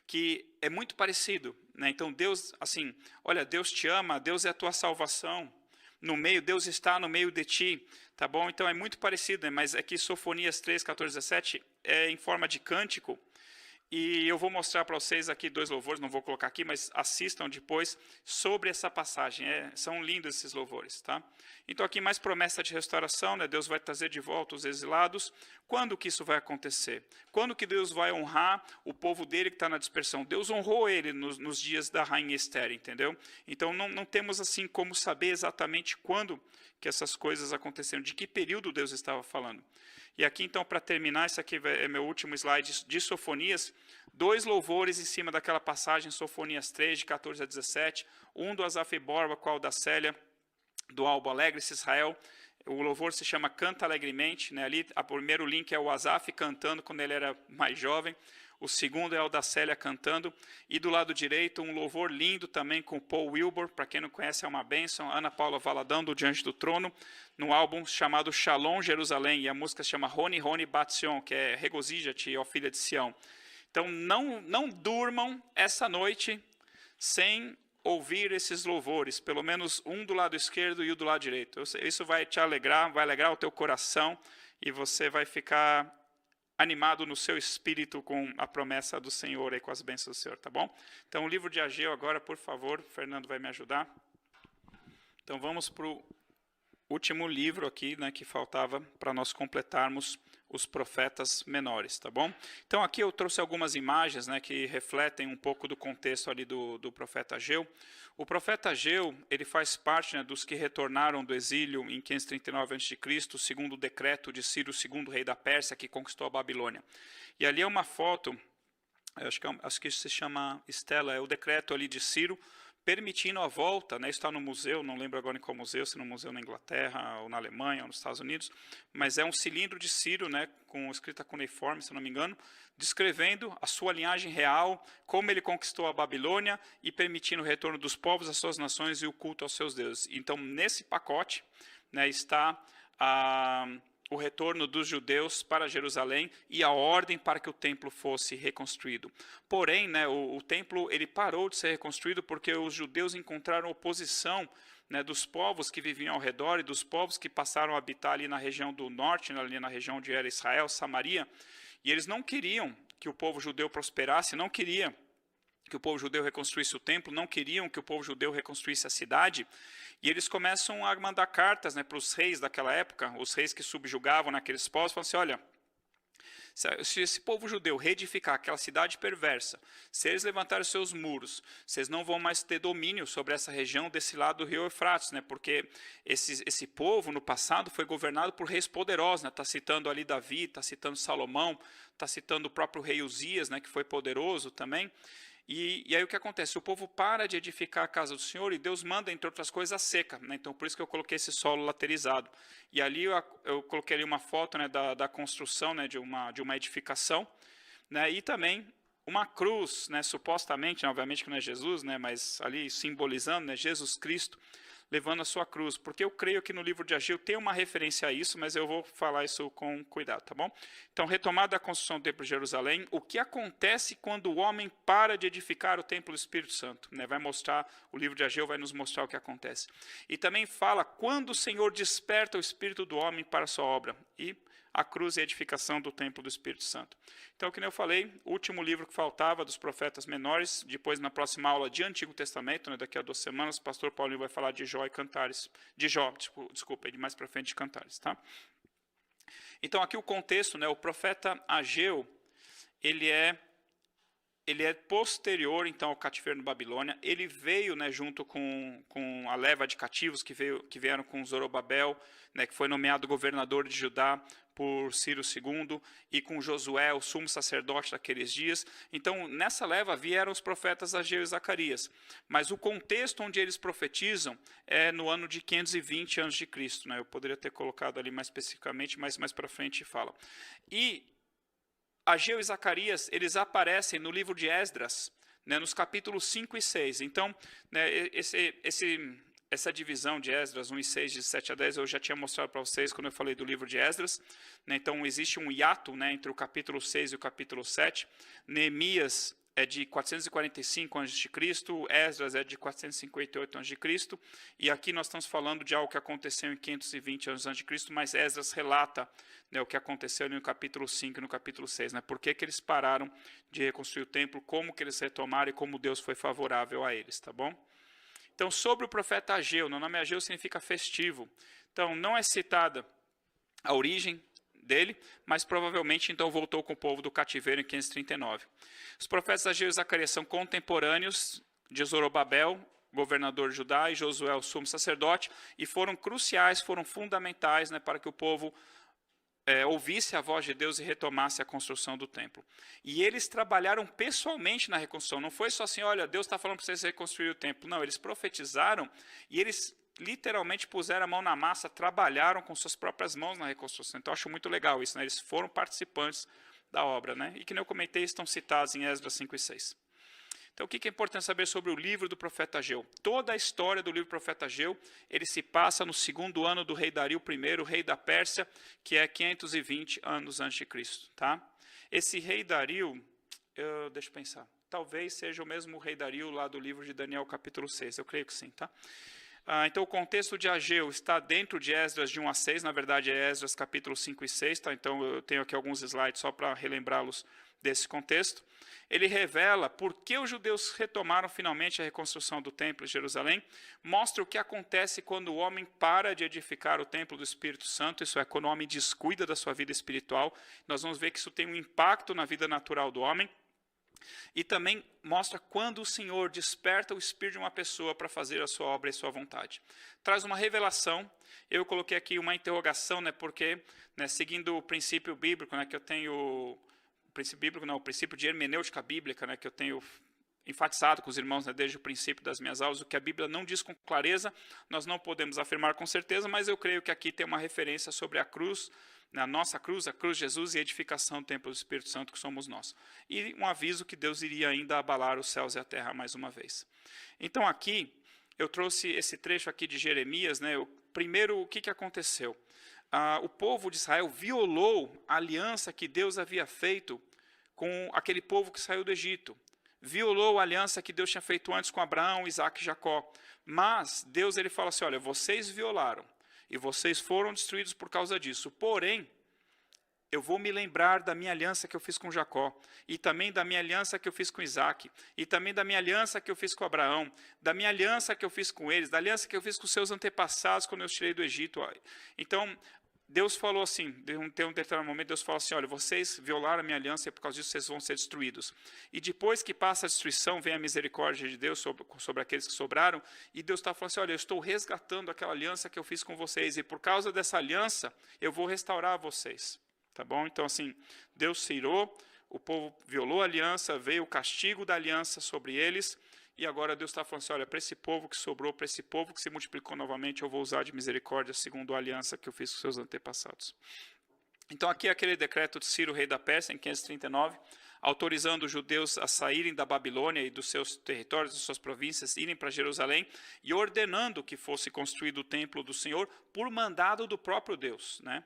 que é muito parecido. Então, Deus, assim, olha, Deus te ama, Deus é a tua salvação. No meio, Deus está no meio de ti, tá bom? Então, é muito parecido, mas aqui Sofonias 3, 14, 17, é em forma de cântico. E eu vou mostrar para vocês aqui 2 louvores, não vou colocar aqui, mas assistam depois sobre essa passagem. São lindos esses louvores. Tá? Então aqui mais promessa de restauração, Deus vai trazer de volta os exilados. Quando que isso vai acontecer? Quando que Deus vai honrar o povo dele que está na dispersão? Deus honrou ele nos dias da rainha Esther, entendeu? Então não temos assim como saber exatamente quando que essas coisas aconteceram, de que período Deus estava falando. E aqui, então, para terminar, esse aqui é meu último slide de Sofonias, 2 louvores em cima daquela passagem, Sofonias 3, de 14 a 17, um do Asaf Borba, qual da Célia, do álbum Alegre-se Israel. O louvor se chama Canta Alegremente, ali o primeiro link é o Asaf cantando quando ele era mais jovem, o segundo é o da Célia cantando, e do lado direito um louvor lindo também com Paul Wilbur, para quem não conhece é uma bênção, Ana Paula Valadão do Diante do Trono, no álbum chamado Shalom Jerusalém, e a música se chama Roni Roni Bat Sion, que é Regozija-te, ó filha de Sião. Então não durmam essa noite sem ouvir esses louvores, pelo menos um do lado esquerdo e o do lado direito. Isso vai te alegrar, vai alegrar o teu coração, e você vai ficar animado no seu espírito com a promessa do Senhor e com as bênçãos do Senhor, tá bom? Então, o livro de Ageu agora, por favor, o Fernando vai me ajudar. Então, vamos para o último livro aqui, que faltava para nós completarmos os profetas menores, tá bom? Então, aqui eu trouxe algumas imagens, que refletem um pouco do contexto ali do profeta Ageu. O profeta Ageu, ele faz parte dos que retornaram do exílio em 539 a.C., segundo o decreto de Ciro, segundo rei da Pérsia, que conquistou a Babilônia. E ali é uma foto, acho que se chama Estela, é o decreto ali de Ciro, permitindo a volta, está no museu, não lembro agora em qual museu, se no museu na Inglaterra, ou na Alemanha, ou nos Estados Unidos, mas é um cilindro de Ciro, com escrita cuneiforme, se não me engano, descrevendo a sua linhagem real, como ele conquistou a Babilônia e permitindo o retorno dos povos às suas nações e o culto aos seus deuses. Então, nesse pacote, está o retorno dos judeus para Jerusalém e a ordem para que o templo fosse reconstruído. Porém, o templo ele parou de ser reconstruído porque os judeus encontraram oposição né, dos povos que viviam ao redor e dos povos que passaram a habitar ali na região do norte, ali na região onde era Israel, Samaria, e eles não queriam que o povo judeu prosperasse, não queriam que o povo judeu reconstruísse o templo, não queriam que o povo judeu reconstruísse a cidade, e eles começam a mandar cartas, né, para os reis daquela época, os reis que subjugavam naqueles povos, falam assim, olha, se esse povo judeu reedificar aquela cidade perversa, se eles levantarem os seus muros, vocês não vão mais ter domínio sobre essa região desse lado do rio Eufrates, né? Porque esse povo no passado foi governado por reis poderosos, né? Está citando ali Davi, está citando Salomão, está citando o próprio rei Uzias, né? Que foi poderoso também. E aí o que acontece? O povo para de edificar a casa do Senhor e Deus manda, entre outras coisas, a seca, né? Então, por isso que eu coloquei esse solo laterizado. E ali eu coloquei ali uma foto, né, da construção, né, de uma edificação, né, e também uma cruz, né, supostamente, né, obviamente que não é Jesus, né, mas ali simbolizando, né, Jesus Cristo levando a sua cruz, porque eu creio que no livro de Ageu tem uma referência a isso, mas eu vou falar isso com cuidado, tá bom? Então, retomada a construção do templo de Jerusalém, o que acontece quando o homem para de edificar o templo do Espírito Santo, né? Vai mostrar, o livro de Ageu vai nos mostrar o que acontece. E também fala quando o Senhor desperta o espírito do homem para a sua obra, e a cruz e a edificação do templo do Espírito Santo. Então, como eu falei, o último livro que faltava dos profetas menores, depois na próxima aula de Antigo Testamento, né, daqui a 2 semanas, o pastor Paulinho vai falar de Jó e Cantares, de Jó, desculpa, de mais para frente de Cantares, tá? Então, aqui o contexto, né, o profeta Ageu, ele é posterior, então, ao cativeiro na Babilônia. Ele veio, né, junto com a leva de cativos que vieram com Zorobabel, né, que foi nomeado governador de Judá por Ciro II, e com Josué, o sumo sacerdote daqueles dias. Então, nessa leva vieram os profetas Ageu e Zacarias. Mas o contexto onde eles profetizam é no ano de 520 a.C., né? Eu poderia ter colocado ali mais especificamente, mas mais para frente fala. E Ageu e Zacarias, eles aparecem no livro de Esdras, né, nos capítulos 5 e 6. Então, né, essa divisão de Esdras 1 e 6, de 7 a 10, eu já tinha mostrado para vocês quando eu falei do livro de Esdras. Né, então, existe um hiato, né, entre o capítulo 6 e o capítulo 7. Neemias é de 445 a.C., Esdras é de 458 a.C., e aqui nós estamos falando de algo que aconteceu em 520 a.C., mas Esdras relata, né, o que aconteceu no capítulo 5 e no capítulo 6, né, por que eles pararam de reconstruir o templo, como que eles retomaram e como Deus foi favorável a eles, tá bom? Então, sobre o profeta Ageu, o nome Ageu significa festivo, então não é citada a origem dele, mas provavelmente então voltou com o povo do cativeiro em 539. Os profetas Ageu e Zacarias são contemporâneos de Zorobabel, governador de Judá, e Josué, o sumo sacerdote, e foram cruciais, foram fundamentais, né, para que o povo ouvisse a voz de Deus e retomasse a construção do templo. E eles trabalharam pessoalmente na reconstrução, não foi só assim, olha, Deus está falando para vocês reconstruir o templo, não, eles profetizaram e eles literalmente puseram a mão na massa, trabalharam com suas próprias mãos na reconstrução. Então, eu acho muito legal isso, né? Eles foram participantes da obra, né? E que nem eu comentei, estão citados em Esdras 5 e 6. Então, o que é importante saber sobre o livro do profeta Ageu? Toda a história do livro do profeta Ageu, ele se passa no 2º ano do rei Dario I, rei da Pérsia, que é 520 anos antes de Cristo, tá? Esse rei Dario, deixa eu pensar, talvez seja o mesmo rei Dario lá do livro de Daniel, capítulo 6, eu creio que sim, tá? Então, o contexto de Ageu está dentro de Esdras de 1 a 6, na verdade é Esdras capítulo 5 e 6, tá? Então eu tenho aqui alguns slides só para relembrá-los desse contexto. Ele revela por que os judeus retomaram finalmente a reconstrução do templo de Jerusalém, mostra o que acontece quando o homem para de edificar o templo do Espírito Santo, isso é, quando o homem descuida da sua vida espiritual. Nós vamos ver que isso tem um impacto na vida natural do homem. E também mostra quando o Senhor desperta o espírito de uma pessoa para fazer a sua obra e a sua vontade. Traz uma revelação. Eu coloquei aqui uma interrogação, né, porque, né, seguindo o princípio bíblico, né, que eu tenho... O princípio de hermenêutica bíblica, né, que eu tenho enfatizado com os irmãos, né, desde o princípio das minhas aulas, o que a Bíblia não diz com clareza, nós não podemos afirmar com certeza, mas eu creio que aqui tem uma referência sobre a cruz, a nossa cruz, a cruz de Jesus e a edificação do templo do Espírito Santo que somos nós. E um aviso que Deus iria ainda abalar os céus e a terra mais uma vez. Então aqui, eu trouxe esse trecho aqui de Jeremias, né, primeiro, o que aconteceu? O povo de Israel violou a aliança que Deus havia feito com aquele povo que saiu do Egito. violou a aliança que Deus tinha feito antes com Abraão, Isaac e Jacó. Mas Deus ele fala assim, olha, vocês violaram e vocês foram destruídos por causa disso. Porém, eu vou me lembrar da minha aliança que eu fiz com Jacó, e também da minha aliança que eu fiz com Isaac, e também da minha aliança que eu fiz com Abraão, da minha aliança que eu fiz com eles, da aliança que eu fiz com seus antepassados quando eu os tirei do Egito. Então, Deus falou assim, tem um determinado momento, Deus falou assim, olha, vocês violaram a minha aliança e por causa disso vocês vão ser destruídos. E depois que passa a destruição, vem a misericórdia de Deus sobre aqueles que sobraram, e Deus está falando assim, olha, eu estou resgatando aquela aliança que eu fiz com vocês, e por causa dessa aliança, eu vou restaurar vocês. Tá bom? Então, assim, Deus se irou, o povo violou a aliança, veio o castigo da aliança sobre eles, e agora Deus está falando assim, olha, para esse povo que sobrou, para esse povo que se multiplicou novamente, eu vou usar de misericórdia segundo a aliança que eu fiz com seus antepassados. Então, aqui é aquele decreto de Ciro, rei da Pérsia, em 539, autorizando os judeus a saírem da Babilônia e dos seus territórios, das suas províncias, irem para Jerusalém, e ordenando que fosse construído o templo do Senhor por mandado do próprio Deus, né?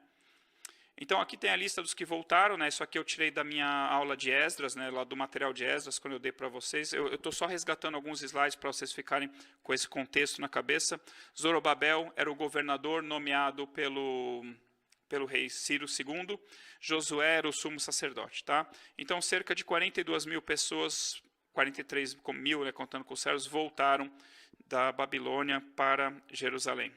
Então, aqui tem a lista dos que voltaram, né? Isso aqui eu tirei da minha aula de Esdras, né? Lá do material de Esdras, quando eu dei para vocês. Eu estou só resgatando alguns slides para vocês ficarem com esse contexto na cabeça. Zorobabel era o governador nomeado pelo rei Ciro II. Josué era o sumo sacerdote, tá? Então, cerca de 42 mil pessoas, 43 mil, né, contando com os servos, voltaram da Babilônia para Jerusalém.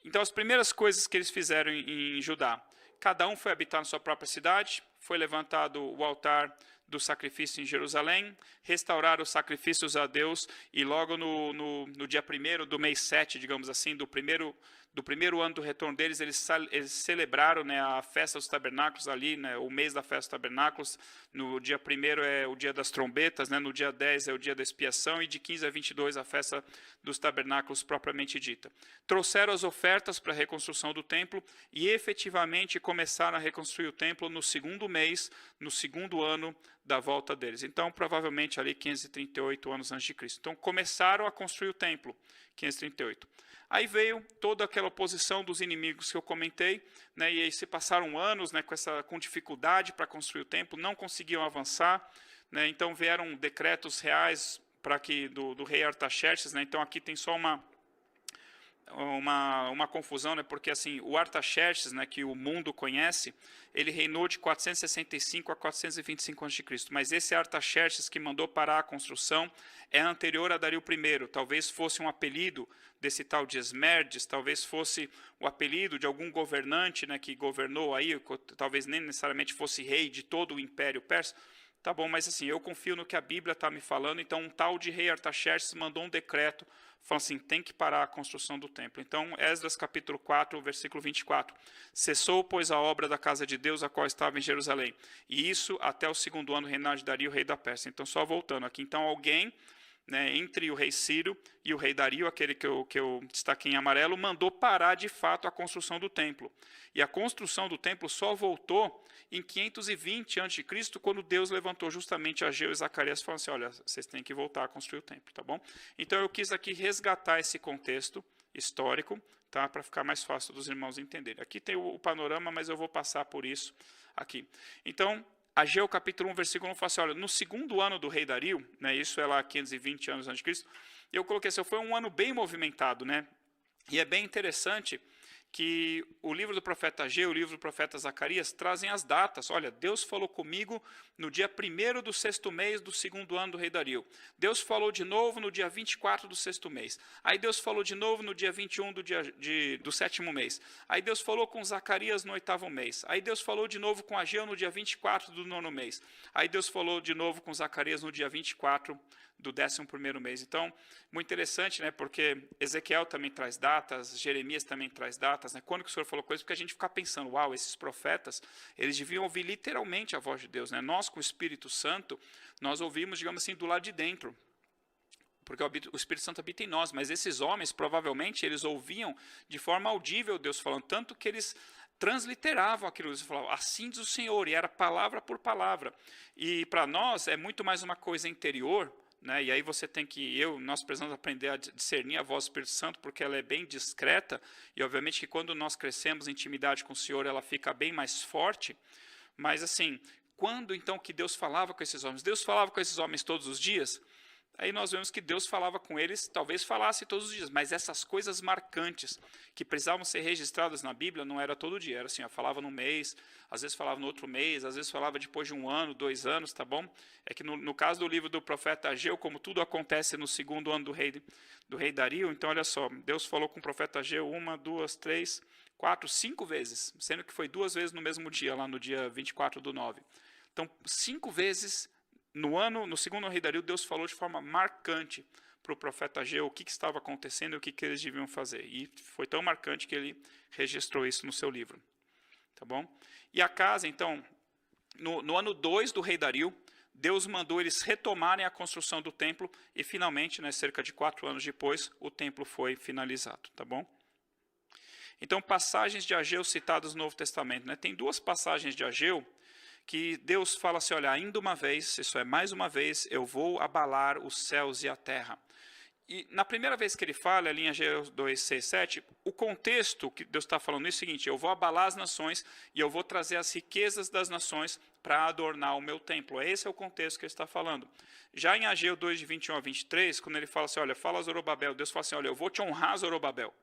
Então, as primeiras coisas que eles fizeram em Judá, cada um foi habitar na sua própria cidade, foi levantado o altar do sacrifício em Jerusalém, restauraram os sacrifícios a Deus, e logo no dia 1º do mês 7, digamos assim, do primeiro ano do retorno deles, eles celebraram, né, a festa dos tabernáculos ali, né, o mês da festa dos tabernáculos. No dia 1º é o dia das trombetas, né, no dia 10 é o dia da expiação, e de 15 a 22 a festa dos tabernáculos propriamente dita. Trouxeram as ofertas para a reconstrução do templo e efetivamente começaram a reconstruir o templo no segundo mês, no segundo ano da volta deles. Então, provavelmente ali 538 anos antes de Cristo. Então, começaram a construir o templo, 538. Aí veio toda aquela oposição dos inimigos que eu comentei, né, e aí se passaram anos, né, com dificuldade para construir o templo, não conseguiam avançar, né, então vieram decretos reais do rei Artaxerxes, né, então aqui tem só uma confusão, né, porque assim, o Artaxerxes, né, que o mundo conhece, ele reinou de 465 a 425 a.C., mas esse Artaxerxes que mandou parar a construção é anterior a Dario I, talvez fosse um apelido desse tal de Esmerdes, talvez fosse o apelido de algum governante, né, que governou aí, talvez nem necessariamente fosse rei de todo o Império Persa. Tá bom, mas assim, eu confio no que a Bíblia está me falando, então um tal de rei Artaxerxes mandou um decreto, falando assim, tem que parar a construção do templo. Então, Esdras capítulo 4, versículo 24. Cessou, pois, a obra da casa de Deus, a qual estava em Jerusalém. E isso até o segundo ano do reinado de Dario, rei da Pérsia. Então, só voltando aqui. Então, alguém, né, entre o rei Ciro e o rei Dario, aquele que eu destaquei em amarelo, mandou parar de fato a construção do templo. E a construção do templo só voltou em 520 a.C., quando Deus levantou justamente Ageu e Zacarias e falou assim, olha, vocês têm que voltar a construir o templo, tá bom? Então eu quis aqui resgatar esse contexto histórico, tá, para ficar mais fácil dos irmãos entenderem. Aqui tem o panorama, mas eu vou passar por isso aqui. Então, Ageu capítulo 1, versículo 1, fala assim, olha, no segundo ano do rei Dario, né, isso é lá 520 anos antes de Cristo, eu coloquei assim, foi um ano bem movimentado, né, e é bem interessante que o livro do profeta Ageu, o livro do profeta Zacarias, trazem as datas. Olha, Deus falou comigo no dia 1º do 6º mês do segundo ano do rei Dario. Deus falou de novo no dia 24 do 6º mês. Aí Deus falou de novo no dia 21 do 7º mês. Aí Deus falou com Zacarias no 8º mês. Aí Deus falou de novo com Ageu no dia 24 do 9º mês. Aí Deus falou de novo com Zacarias no dia 24 do 11º mês. Então, muito interessante, né? Porque Ezequiel também traz datas, Jeremias também traz datas, né? Quando que o Senhor falou coisas? Porque a gente fica pensando, uau, esses profetas, eles deviam ouvir literalmente a voz de Deus, né? Nós, com o Espírito Santo, nós ouvimos, digamos assim, do lado de dentro, porque o Espírito Santo habita em nós, mas esses homens, provavelmente, eles ouviam de forma audível Deus falando, tanto que eles transliteravam aquilo, eles falavam, assim diz o Senhor, e era palavra por palavra. E para nós é muito mais uma coisa interior, né? E aí você tem nós precisamos aprender a discernir a voz do Espírito Santo, porque ela é bem discreta, e obviamente que quando nós crescemos em intimidade com o Senhor, ela fica bem mais forte, mas assim, quando então que Deus falava com esses homens? Deus falava com esses homens todos os dias? Aí nós vemos que Deus falava com eles, talvez falasse todos os dias, mas essas coisas marcantes que precisavam ser registradas na Bíblia não era todo dia, era assim, falava no mês, às vezes falava no outro mês, às vezes falava depois de 1 ano, 2 anos, tá bom? É que no caso do livro do profeta Ageu, como tudo acontece no 2º ano do rei Dario, então olha só, Deus falou com o profeta Ageu 1, 2, 3, 4, 5 vezes, sendo que foi 2 vezes no mesmo dia, lá no dia 24/9. Então, 5 vezes no 2º ano do rei Dario, Deus falou de forma marcante para o profeta Ageu o que estava acontecendo e o que eles deviam fazer. E foi tão marcante que ele registrou isso no seu livro. Tá bom? E a casa, então, no ano 2 do rei Dario, Deus mandou eles retomarem a construção do templo e finalmente, né, cerca de 4 anos depois, o templo foi finalizado. Tá bom? Então, passagens de Ageu citadas no Novo Testamento. Né? Tem 2 passagens de Ageu que Deus fala assim, olha, ainda uma vez, isso é mais uma vez, eu vou abalar os céus e a terra. E na primeira vez que ele fala, ali em Ageu 2, 6, 7, o contexto que Deus está falando é o seguinte, eu vou abalar as nações e eu vou trazer as riquezas das nações para adornar o meu templo. Esse é o contexto que ele está falando. Já em Ageu 2, de 21 a 23, quando ele fala assim, olha, fala a Zorobabel, Deus fala assim, olha, eu vou te honrar, Zorobabel,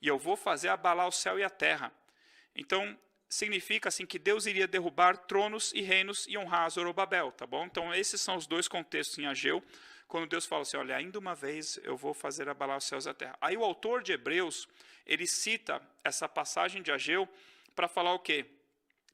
e eu vou fazer abalar o céu e a terra. Então, significa assim que Deus iria derrubar tronos e reinos e honrar Zorobabel, tá bom? Então esses são os 2 contextos em Ageu, quando Deus fala assim, olha, ainda uma vez eu vou fazer abalar os céus e a terra. Aí o autor de Hebreus, ele cita essa passagem de Ageu para falar o quê?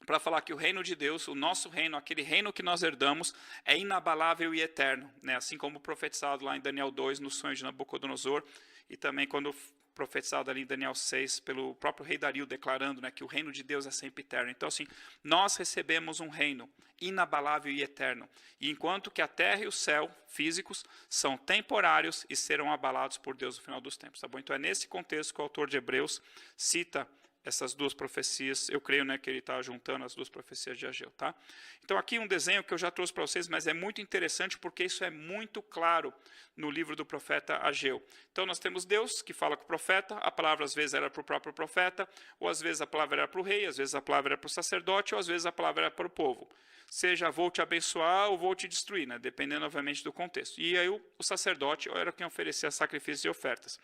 Para falar que o reino de Deus, o nosso reino, aquele reino que nós herdamos, é inabalável e eterno, né? Assim como profetizado lá em Daniel 2, no sonho de Nabucodonosor, e também quando profetizado ali em Daniel 6, pelo próprio rei Dario, declarando, né, que o reino de Deus é sempre eterno. Então, assim, nós recebemos um reino inabalável e eterno. E enquanto que a terra e o céu, físicos, são temporários e serão abalados por Deus no final dos tempos. Tá bom? Então, é nesse contexto que o autor de Hebreus cita essas 2 profecias, eu creio, né, que ele está juntando as 2 profecias de Ageu. Tá? Então, aqui um desenho que eu já trouxe para vocês, mas é muito interessante porque isso é muito claro no livro do profeta Ageu. Então, nós temos Deus que fala com o profeta, a palavra às vezes era para o próprio profeta, ou às vezes a palavra era para o rei, às vezes a palavra era para o sacerdote, ou às vezes a palavra era para o povo. Seja vou te abençoar ou vou te destruir, né, dependendo, obviamente, do contexto. E aí o sacerdote era quem oferecia sacrifícios e ofertas.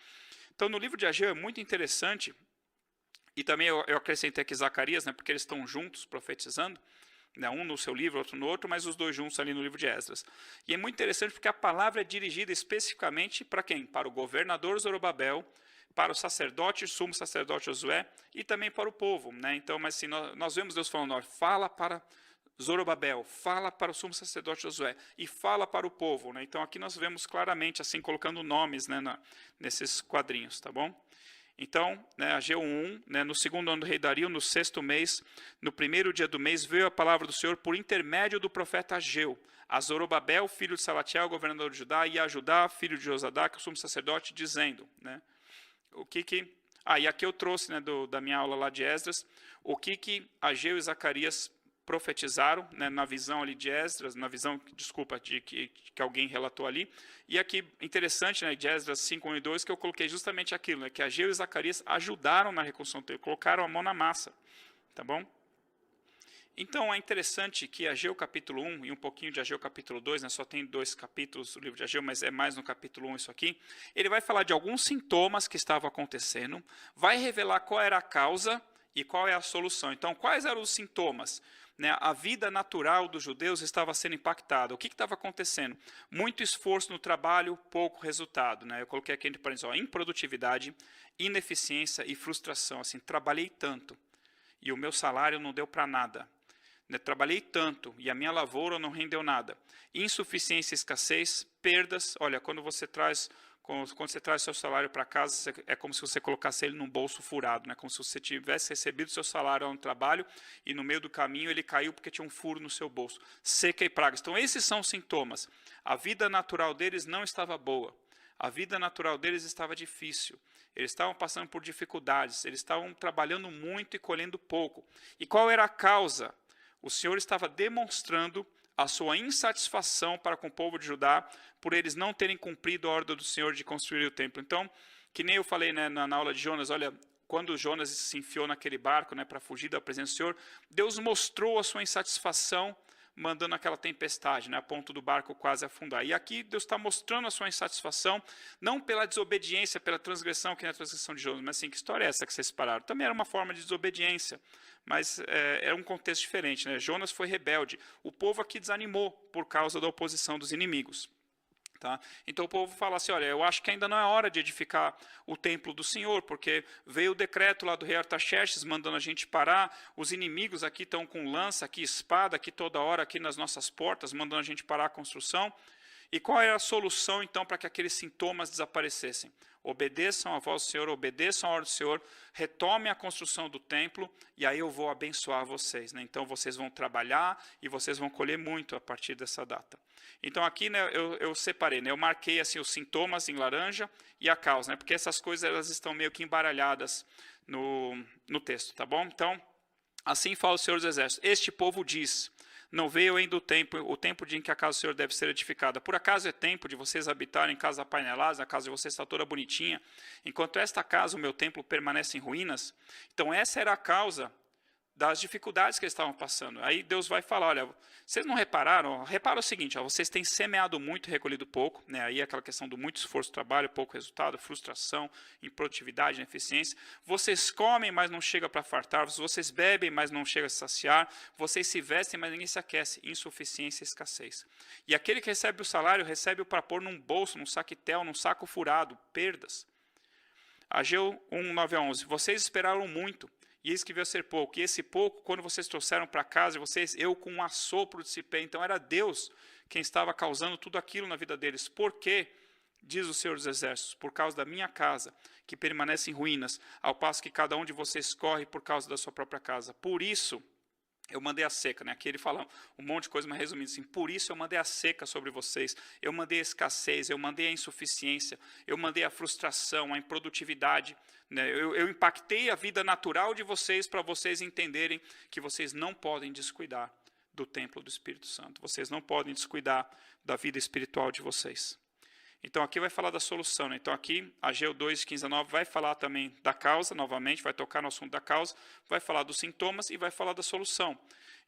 Então, no livro de Ageu é muito interessante. E também eu acrescentei aqui Zacarias, né, porque eles estão juntos profetizando, né, um no seu livro, outro no outro, mas os 2 juntos ali no livro de Esdras. E é muito interessante porque a palavra é dirigida especificamente para quem? Para o governador Zorobabel, para o sacerdote, sumo sacerdote Josué, e também para o povo. Né? Então, mas assim, nós vemos Deus falando, olha, fala para Zorobabel, fala para o sumo sacerdote Josué, e fala para o povo. Né? Então, aqui nós vemos claramente, assim, colocando nomes, né, nesses quadrinhos, tá bom? Então, né, Ageu 1, né, no 2º ano do rei Dario, no 6º mês, no 1º dia do mês, veio a palavra do Senhor por intermédio do profeta Ageu, a Zorobabel, filho de Salatiel, governador de Judá, e a Judá, filho de Josadac, o sumo sacerdote, dizendo, né, e aqui eu trouxe, né, da minha aula lá de Esdras, o que Ageu e Zacarias profetizaram, né, na visão ali de Esdras, na visão, desculpa, que alguém relatou ali. E aqui, interessante, né, de Esdras 5, 1 e 2, que eu coloquei justamente aquilo, né, que Ageu e Zacarias ajudaram na reconstrução do templo, colocaram a mão na massa. Tá bom? Então, é interessante que Ageu capítulo 1 e um pouquinho de Ageu capítulo 2, né, só tem 2 capítulos do livro de Ageu, mas é mais no capítulo 1 isso aqui, ele vai falar de alguns sintomas que estavam acontecendo, vai revelar qual era a causa e qual é a solução. Então, quais eram os sintomas? Né, a vida natural dos judeus estava sendo impactada. O que estava acontecendo? Muito esforço no trabalho, pouco resultado. Né? Eu coloquei aqui entre parênteses, improdutividade, ineficiência e frustração. Assim, trabalhei tanto e o meu salário não deu para nada. Né? Trabalhei tanto e a minha lavoura não rendeu nada. Insuficiência, escassez, perdas. Olha, quando você traz seu salário para casa, é como se você colocasse ele num bolso furado, né? Como se você tivesse recebido seu salário no trabalho e no meio do caminho ele caiu porque tinha um furo no seu bolso. Seca e pragas. Então esses são os sintomas. A vida natural deles não estava boa. A vida natural deles estava difícil. Eles estavam passando por dificuldades. Eles estavam trabalhando muito e colhendo pouco. E qual era a causa? O Senhor estava demonstrando a sua insatisfação para com o povo de Judá, por eles não terem cumprido a ordem do Senhor de construir o templo. Então, que nem eu falei, né, na aula de Jonas, olha, quando Jonas se enfiou naquele barco, né, para fugir da presença do Senhor, Deus mostrou a sua insatisfação mandando aquela tempestade, né, a ponto do barco quase afundar. E aqui Deus está mostrando a sua insatisfação, não pela desobediência, pela transgressão, que não é a transgressão de Jonas, mas assim, que história é essa que vocês pararam? Também era uma forma de desobediência, mas era um contexto diferente, né? Jonas foi rebelde. O povo aqui desanimou por causa da oposição dos inimigos. Tá? Então o povo fala assim, olha, eu acho que ainda não é hora de edificar o templo do Senhor, porque veio o decreto lá do rei Artaxerxes mandando a gente parar, os inimigos aqui estão com lança, aqui espada, aqui toda hora, aqui nas nossas portas, mandando a gente parar a construção. E qual era a solução, então, para que aqueles sintomas desaparecessem? Obedeçam a voz do Senhor, obedeçam a ordem do Senhor, retomem a construção do templo, e aí eu vou abençoar vocês. Né? Então, vocês vão trabalhar e vocês vão colher muito a partir dessa data. Então, aqui né, eu separei, né, eu marquei assim, os sintomas em laranja e a causa, né, porque essas coisas elas estão meio que embaralhadas no texto, tá bom? Então, assim fala o Senhor dos Exércitos, este povo diz... Não veio ainda o tempo em que a casa do Senhor deve ser edificada. Por acaso é tempo de vocês habitarem em casa apaineladas, a casa de vocês está toda bonitinha, enquanto esta casa, o meu templo, permanece em ruínas? Então essa era a causa das dificuldades que eles estavam passando. Aí Deus vai falar, olha, vocês não repararam? Repara o seguinte, ó, vocês têm semeado muito e recolhido pouco, né? Aí aquela questão do muito esforço, trabalho, pouco resultado, frustração, improdutividade, ineficiência. Vocês comem, mas não chega para fartar, vocês bebem, mas não chega a saciar, vocês se vestem, mas ninguém se aquece, insuficiência e escassez. E aquele que recebe o salário, recebe-o para pôr num bolso, num saquetel, num saco furado, perdas. Ageu 1, 9 a 11, vocês esperaram muito, e eis que veio a ser pouco. E esse pouco, quando vocês trouxeram para casa, eu com um assopro dissipei. Então era Deus quem estava causando tudo aquilo na vida deles. Por quê? Diz o Senhor dos Exércitos, por causa da minha casa, que permanece em ruínas, ao passo que cada um de vocês corre por causa da sua própria casa. Por isso, eu mandei a seca, né? Aqui ele fala um monte de coisa, mas resumindo assim, por isso eu mandei a seca sobre vocês, eu mandei a escassez, eu mandei a insuficiência, eu mandei a frustração, a improdutividade, né? Eu impactei a vida natural de vocês para vocês entenderem que vocês não podem descuidar do templo do Espírito Santo, vocês não podem descuidar da vida espiritual de vocês. Então aqui vai falar da solução, né? Então aqui, Ageu 2, 15 a 9, vai falar também da causa, novamente, vai tocar no assunto da causa, vai falar dos sintomas e vai falar da solução.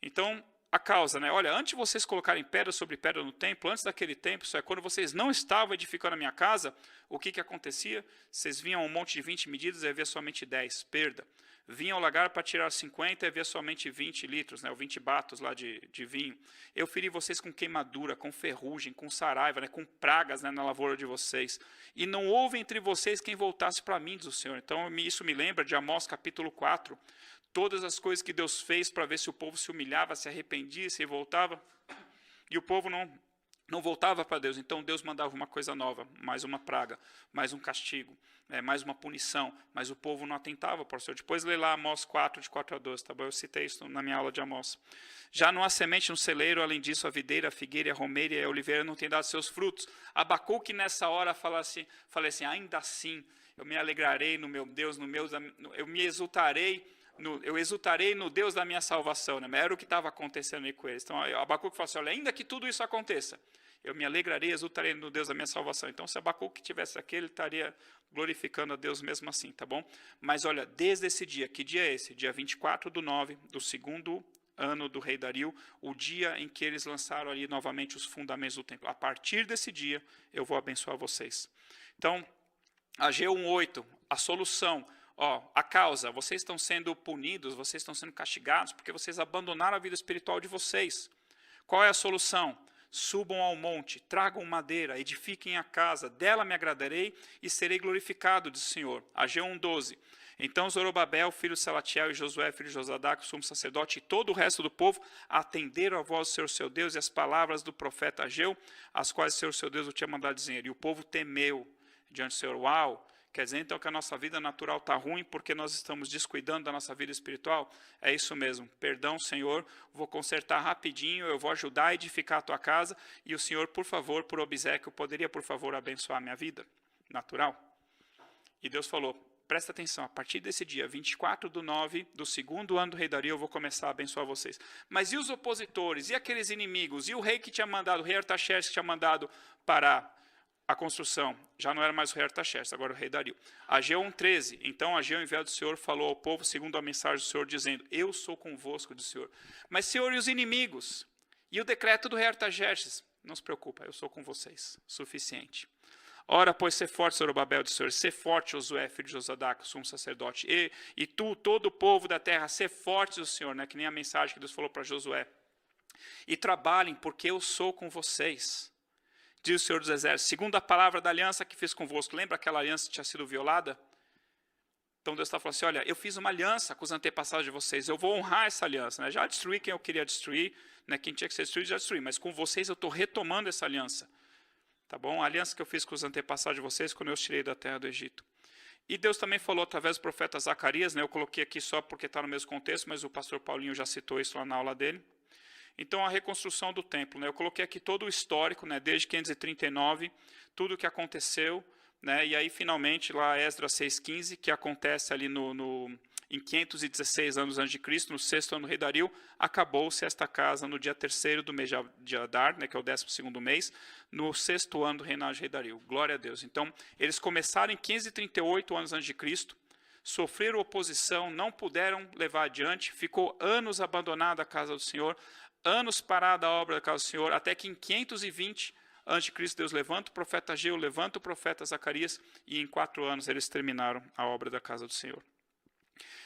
Então, a causa, né? Olha, antes de vocês colocarem pedra sobre pedra no templo, antes daquele tempo, isso é, quando vocês não estavam edificando a minha casa, o que acontecia? Vocês vinham um monte de 20 medidas e havia somente 10, perda. Vinham ao lagar para tirar 50 e havia somente 20 litros, né, ou 20 batos lá de vinho. Eu feri vocês com queimadura, com ferrugem, com saraiva, né, com pragas, né, na lavoura de vocês. E não houve entre vocês quem voltasse para mim, diz o Senhor. Então isso me lembra de Amós capítulo 4. Todas as coisas que Deus fez para ver se o povo se humilhava, se arrependia, se voltava. E o povo não voltava para Deus, então Deus mandava uma coisa nova, mais uma praga, mais um castigo, mais uma punição, mas o povo não atentava para o Senhor. Depois lê lá Amós 4, de 4 a 12, tá bom? Eu citei isso na minha aula de Amós. Já não há semente no celeiro, além disso a videira, a figueira, a romeira e a oliveira não têm dado seus frutos. Abacuque nessa hora falei assim, ainda assim eu me alegrarei no meu Deus, eu me exultarei, eu exultarei no Deus da minha salvação, né? Era o que estava acontecendo aí com eles. Então, Abacuque fala assim, olha, ainda que tudo isso aconteça, eu me alegrarei, exultarei no Deus da minha salvação. Então, se Abacuque tivesse aqui, ele estaria glorificando a Deus mesmo assim, tá bom? Mas, olha, desde esse dia, que dia é esse? Dia 24/9, do segundo ano do rei Dario, o dia em que eles lançaram ali novamente os fundamentos do templo. A partir desse dia, eu vou abençoar vocês. Então, Ageu 1:8, a solução... a causa, vocês estão sendo punidos, vocês estão sendo castigados, porque vocês abandonaram a vida espiritual de vocês. Qual é a solução? Subam ao monte, tragam madeira, edifiquem a casa, dela me agradarei e serei glorificado, diz o Senhor. Ageu 1:12. Então Zorobabel, filho de Salatiel, e Josué, filho de Josadac, o sumo sacerdote, e todo o resto do povo atenderam a voz do Senhor seu Deus e as palavras do profeta Ageu, as quais o Senhor seu Deus o tinha mandado dizer. E o povo temeu diante do Senhor. Uau! Quer dizer, então, que a nossa vida natural está ruim porque nós estamos descuidando da nossa vida espiritual? É isso mesmo. Perdão, Senhor, vou consertar rapidinho, eu vou ajudar a edificar a tua casa e o Senhor, por favor, por obséquio, poderia, por favor, abençoar a minha vida natural? E Deus falou, presta atenção, a partir desse dia, 24/9, do segundo ano do rei Dario, eu vou começar a abençoar vocês. Mas e os opositores? E aqueles inimigos? E o rei que tinha mandado, o rei Artaxerxes que tinha mandado parar a construção? Já não era mais o rei Artaxerxes, agora o rei Dario. Ageu 1:13. Então Ageu, enviado do Senhor, falou ao povo segundo a mensagem do Senhor, dizendo, eu sou convosco, diz o Senhor. Mas, Senhor, e os inimigos? E o decreto do rei Artaxerxes, não se preocupa, eu sou com vocês, suficiente. Ora, pois, ser forte, Zorobabel, de Senhor, ser forte, Josué, filho de Josadaque, sumo sacerdote, e tu, todo o povo da terra, ser forte do Senhor, né, que nem a mensagem que Deus falou para Josué. E trabalhem, porque eu sou com vocês, diz o Senhor dos Exércitos, segundo a palavra da aliança que fiz convosco. Lembra aquela aliança que tinha sido violada? Então Deus está falando assim, olha, eu fiz uma aliança com os antepassados de vocês, eu vou honrar essa aliança. Né? Já destruí quem eu queria destruir, né? Quem tinha que ser destruído, já destruí, mas com vocês eu estou retomando essa aliança. Tá bom? A aliança que eu fiz com os antepassados de vocês quando eu os tirei da terra do Egito. E Deus também falou através do profeta Zacarias, né? Eu coloquei aqui só porque está no mesmo contexto, mas o pastor Paulinho já citou isso lá na aula dele. Então, a reconstrução do templo, né? Eu coloquei aqui todo o histórico, né? Desde 539, tudo o que aconteceu, né? E aí, finalmente, lá Esdras 6,15, que acontece ali em 516 anos antes de Cristo, no 6º ano do rei Dario, acabou-se esta casa no dia 3º do mês de Adar, né? Que é o 12º mês, no 6º ano do reinado de rei Dario. Glória a Deus. Então, eles começaram em 538 anos antes de Cristo, sofreram oposição, não puderam levar adiante, ficou anos abandonada a casa do Senhor, anos parada a obra da casa do Senhor, até que em 520 a.C. Deus levanta o profeta Ageu, levanta o profeta Zacarias, e em 4 anos eles terminaram a obra da casa do Senhor.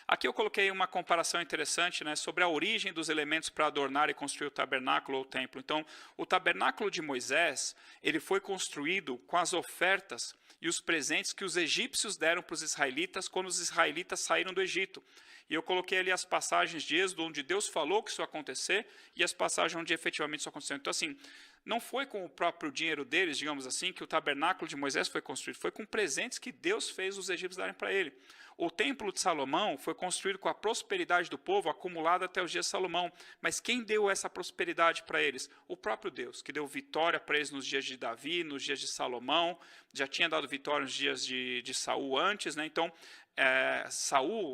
Aqui eu coloquei uma comparação interessante, né, sobre a origem dos elementos para adornar e construir o tabernáculo ou o templo. Então, o tabernáculo de Moisés, ele foi construído com as ofertas e os presentes que os egípcios deram para os israelitas quando os israelitas saíram do Egito. E eu coloquei ali as passagens de Êxodo, onde Deus falou que isso ia acontecer, e as passagens onde efetivamente isso aconteceu. Então, assim, não foi com o próprio dinheiro deles, digamos assim, que o tabernáculo de Moisés foi construído. Foi com presentes que Deus fez os egípcios darem para ele. O templo de Salomão foi construído com a prosperidade do povo acumulada até os dias de Salomão. Mas quem deu essa prosperidade para eles? O próprio Deus, que deu vitória para eles nos dias de Davi, nos dias de Salomão. Já tinha dado vitória nos dias de Saul antes, né? Então,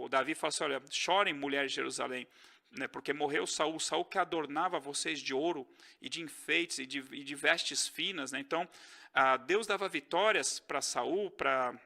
Davi fala assim, olha, chorem, mulheres de Jerusalém, né, porque morreu Saul que adornava vocês de ouro e de enfeites e de vestes finas. Né? Então, Deus dava vitórias para Saul, para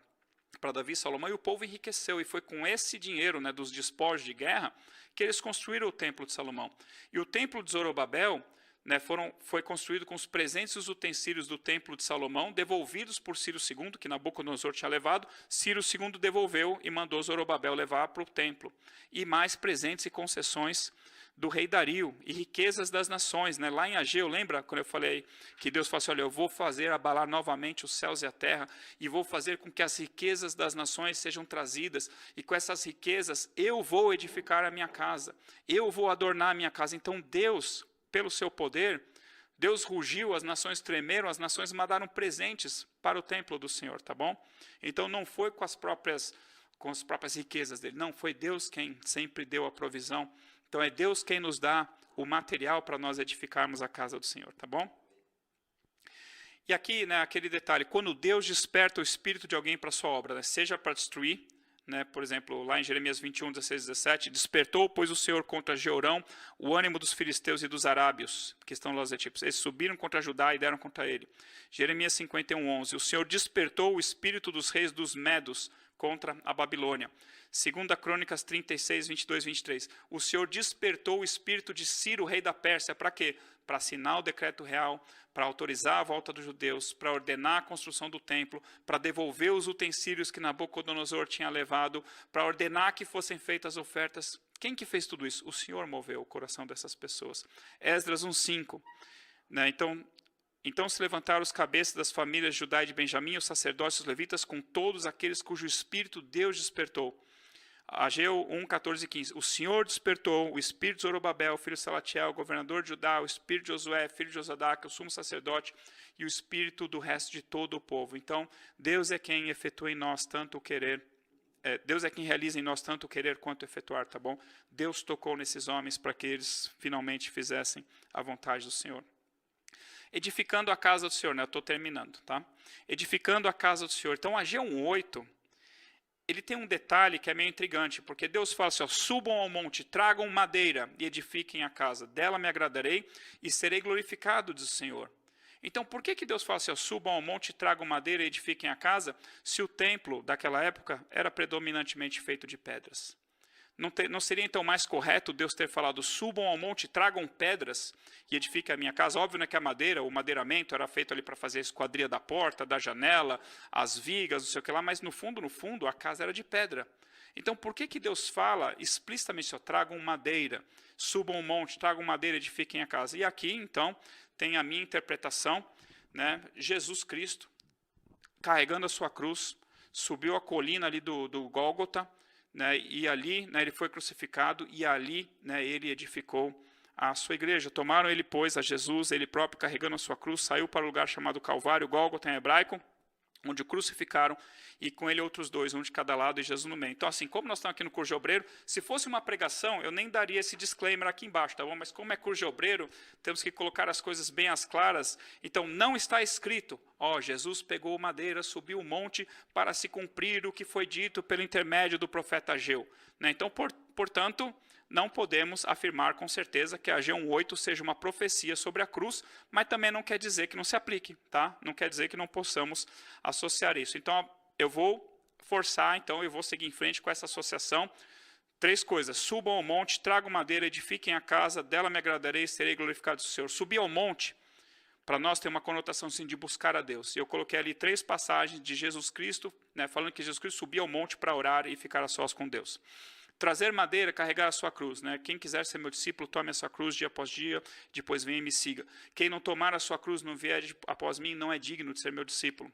Davi e Salomão, e o povo enriqueceu. E foi com esse dinheiro, né, dos despojos de guerra que eles construíram o templo de Salomão. E o templo de Zorobabel, né, foi construído com os presentes e os utensílios do templo de Salomão, devolvidos por Ciro II, que Nabucodonosor tinha levado. Ciro II devolveu e mandou Zorobabel levar para o templo. E mais presentes e concessões do rei Dario, e riquezas das nações. Né? Lá em Ageu, lembra quando eu falei que Deus falou assim, olha, eu vou fazer abalar novamente os céus e a terra, e vou fazer com que as riquezas das nações sejam trazidas, e com essas riquezas eu vou edificar a minha casa, eu vou adornar a minha casa. Então Deus, pelo seu poder, Deus rugiu, as nações tremeram, as nações mandaram presentes para o templo do Senhor, tá bom? Então não foi com as próprias riquezas dele, não, foi Deus quem sempre deu a provisão. Então é Deus quem nos dá o material para nós edificarmos a casa do Senhor, tá bom? E aqui, né, aquele detalhe, quando Deus desperta o espírito de alguém para a sua obra, né, seja para destruir, né, por exemplo, lá em Jeremias 21, 16, 17, despertou, pois, o Senhor contra Jeorão o ânimo dos filisteus e dos arábios, que estão lá os etíopes. Eles subiram contra Judá e deram contra ele. Jeremias 51, 11, o Senhor despertou o espírito dos reis dos medos contra a Babilônia. 2 Crônicas 36, 22, 23. O Senhor despertou o espírito de Ciro, rei da Pérsia, para quê? Para assinar o decreto real, para autorizar a volta dos judeus, para ordenar a construção do templo, para devolver os utensílios que Nabucodonosor tinha levado, para ordenar que fossem feitas ofertas. Quem que fez tudo isso? O Senhor moveu o coração dessas pessoas. Esdras 1:5. Né? Então se levantaram os cabeças das famílias de Judá e de Benjamim, os sacerdotes e os levitas, com todos aqueles cujo espírito Deus despertou. Ageu 1, 14 e 15. O Senhor despertou o espírito de Zorobabel, filho de Salatiel, governador de Judá, o espírito de Josué, filho de Josadaque, o sumo sacerdote, e o espírito do resto de todo o povo. Então, Deus é quem efetua em nós tanto o querer, Deus é quem realiza em nós tanto o querer quanto o efetuar, tá bom? Deus tocou nesses homens para que eles finalmente fizessem a vontade do Senhor. Edificando a casa do Senhor, né? Eu estou terminando, tá? Edificando a casa do Senhor. Então, Ageu 1:8, ele tem um detalhe que é meio intrigante, porque Deus fala assim, ó, subam ao monte, tragam madeira e edifiquem a casa. Dela me agradarei e serei glorificado, diz o Senhor. Então, por que Deus fala assim, ó, subam ao monte, tragam madeira e edifiquem a casa, se o templo daquela época era predominantemente feito de pedras? Não seria então mais correto Deus ter falado, subam ao monte, tragam pedras e edifiquem a minha casa? Óbvio, né, que a madeira, o madeiramento era feito ali para fazer a esquadria da porta, da janela, as vigas, não sei o que lá, mas no fundo, a casa era de pedra. Então, por que Deus fala explicitamente, tragam madeira, subam ao monte, tragam madeira, edifiquem a casa? E aqui, então, tem a minha interpretação, né, Jesus Cristo, carregando a sua cruz, subiu a colina ali do Gólgota, né, e ali, né, ele foi crucificado, e ali, né, ele edificou a sua igreja. Tomaram ele, pois, a Jesus, ele próprio carregando a sua cruz, saiu para o lugar chamado Calvário, Gólgota em hebraico, onde o crucificaram, e com ele outros dois, um de cada lado e Jesus no meio. Então, assim, como nós estamos aqui no curso de obreiro, se fosse uma pregação, eu nem daria esse disclaimer aqui embaixo, tá bom? Mas como é curso de obreiro, temos que colocar as coisas bem às claras. Então, não está escrito, ó, Jesus pegou madeira, subiu o monte para se cumprir o que foi dito pelo intermédio do profeta Ageu. Né? Então, portanto, não podemos afirmar com certeza que a Ageu 1:8 seja uma profecia sobre a cruz, mas também não quer dizer que não se aplique, tá? Não quer dizer que não possamos associar isso. Então, eu vou forçar, então, eu vou seguir em frente com essa associação. 3 coisas: subam ao monte, tragam madeira, edifiquem a casa, dela me agradarei e serei glorificado do Senhor. Subir ao monte, para nós tem uma conotação sim, de buscar a Deus. E eu coloquei ali 3 passagens de Jesus Cristo, né, falando que Jesus Cristo subia ao monte para orar e ficar a sós com Deus. Trazer madeira, carregar a sua cruz. Né? Quem quiser ser meu discípulo, tome a sua cruz dia após dia, depois venha e me siga. Quem não tomar a sua cruz, não vier após mim, não é digno de ser meu discípulo.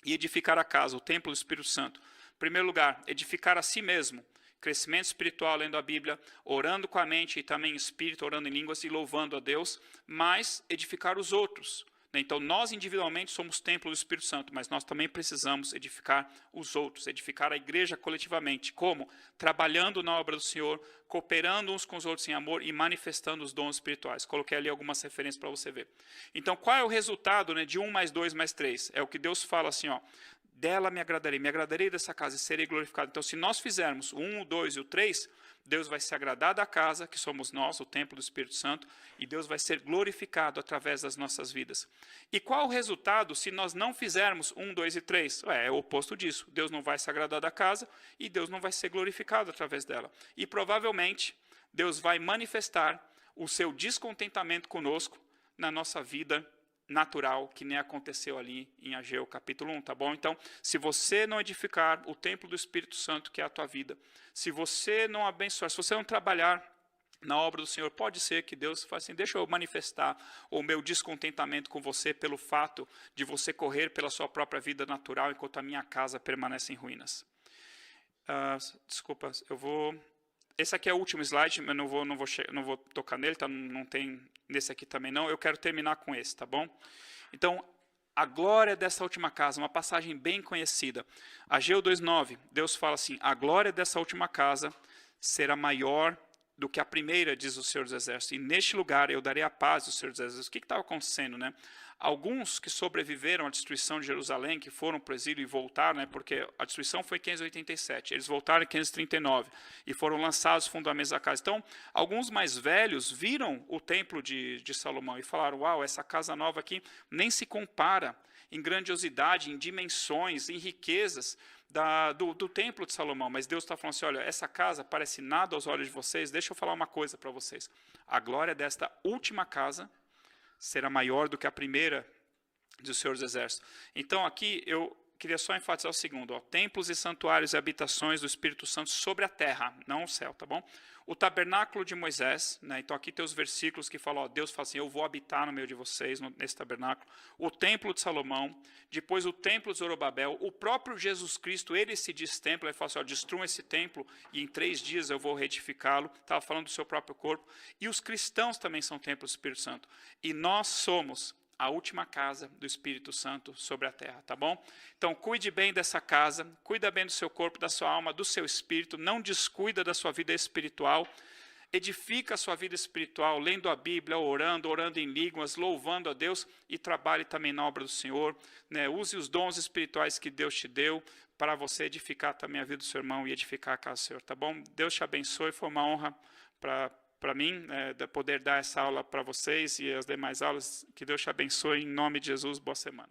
E edificar a casa, o templo do Espírito Santo. Em primeiro lugar, edificar a si mesmo. Crescimento espiritual, lendo a Bíblia, orando com a mente e também em espírito, orando em línguas e louvando a Deus, mas edificar os outros. Então, nós individualmente somos templo do Espírito Santo, mas nós também precisamos edificar os outros, edificar a igreja coletivamente. Como? Trabalhando na obra do Senhor, cooperando uns com os outros em amor e manifestando os dons espirituais. Coloquei ali algumas referências para você ver. Então, qual é o resultado, né, de 1 mais 2 mais 3? É o que Deus fala assim, ó, dela me agradarei dessa casa e serei glorificado. Então, se nós fizermos o 1, o 2 e o 3, Deus vai se agradar da casa, que somos nós, o templo do Espírito Santo, e Deus vai ser glorificado através das nossas vidas. E qual o resultado se nós não fizermos 1, 2 e 3? É o oposto disso. Deus não vai se agradar da casa e Deus não vai ser glorificado através dela. E provavelmente Deus vai manifestar o seu descontentamento conosco na nossa vida natural, que nem aconteceu ali em Ageu capítulo 1, tá bom? Então, se você não edificar o templo do Espírito Santo, que é a tua vida, se você não abençoar, se você não trabalhar na obra do Senhor, pode ser que Deus fale assim, deixa eu manifestar o meu descontentamento com você pelo fato de você correr pela sua própria vida natural, enquanto a minha casa permanece em ruínas. Desculpa, eu vou... Esse aqui é o último slide, mas não vou tocar nele, tá? Não tem nesse aqui também não. Eu quero terminar com esse, tá bom? Então, a glória dessa última casa, uma passagem bem conhecida. Ageu 2:9, Deus fala assim, a glória dessa última casa será maior do que a primeira, diz o Senhor dos Exércitos. E neste lugar eu darei a paz do Senhor dos Exércitos. O que estava acontecendo, né? Alguns que sobreviveram à destruição de Jerusalém, que foram para o exílio e voltaram, né, porque a destruição foi em 587, eles voltaram em 539 e foram lançados os fundamentos da casa. Então, alguns mais velhos viram o templo de Salomão e falaram, uau, essa casa nova aqui nem se compara em grandiosidade, em dimensões, em riquezas do templo de Salomão. Mas Deus está falando assim, olha, essa casa parece nada aos olhos de vocês, deixa eu falar uma coisa para vocês. A glória desta última casa será maior do que a primeira do Senhor dos Exércitos. Então, aqui eu queria só enfatizar o segundo, ó, templos e santuários e habitações do Espírito Santo sobre a terra, não o céu, tá bom? O tabernáculo de Moisés, né, então aqui tem os versículos que falam, ó, Deus fala assim, eu vou habitar no meio de vocês, nesse tabernáculo. O templo de Salomão, depois o templo de Zorobabel, o próprio Jesus Cristo, ele se diz templo, ele fala assim, ó, destruam esse templo e em 3 dias eu vou retificá-lo, estava falando do seu próprio corpo. E os cristãos também são templos do Espírito Santo. E nós somos a última casa do Espírito Santo sobre a terra, tá bom? Então, cuide bem dessa casa, cuida bem do seu corpo, da sua alma, do seu espírito, não descuida da sua vida espiritual, edifica a sua vida espiritual, lendo a Bíblia, orando em línguas, louvando a Deus e trabalhe também na obra do Senhor, né? Use os dons espirituais que Deus te deu para você edificar também a vida do seu irmão e edificar a casa do Senhor, tá bom? Deus te abençoe, foi uma honra para mim, poder dar essa aula para vocês e as demais aulas. Que Deus te abençoe, em nome de Jesus, boa semana.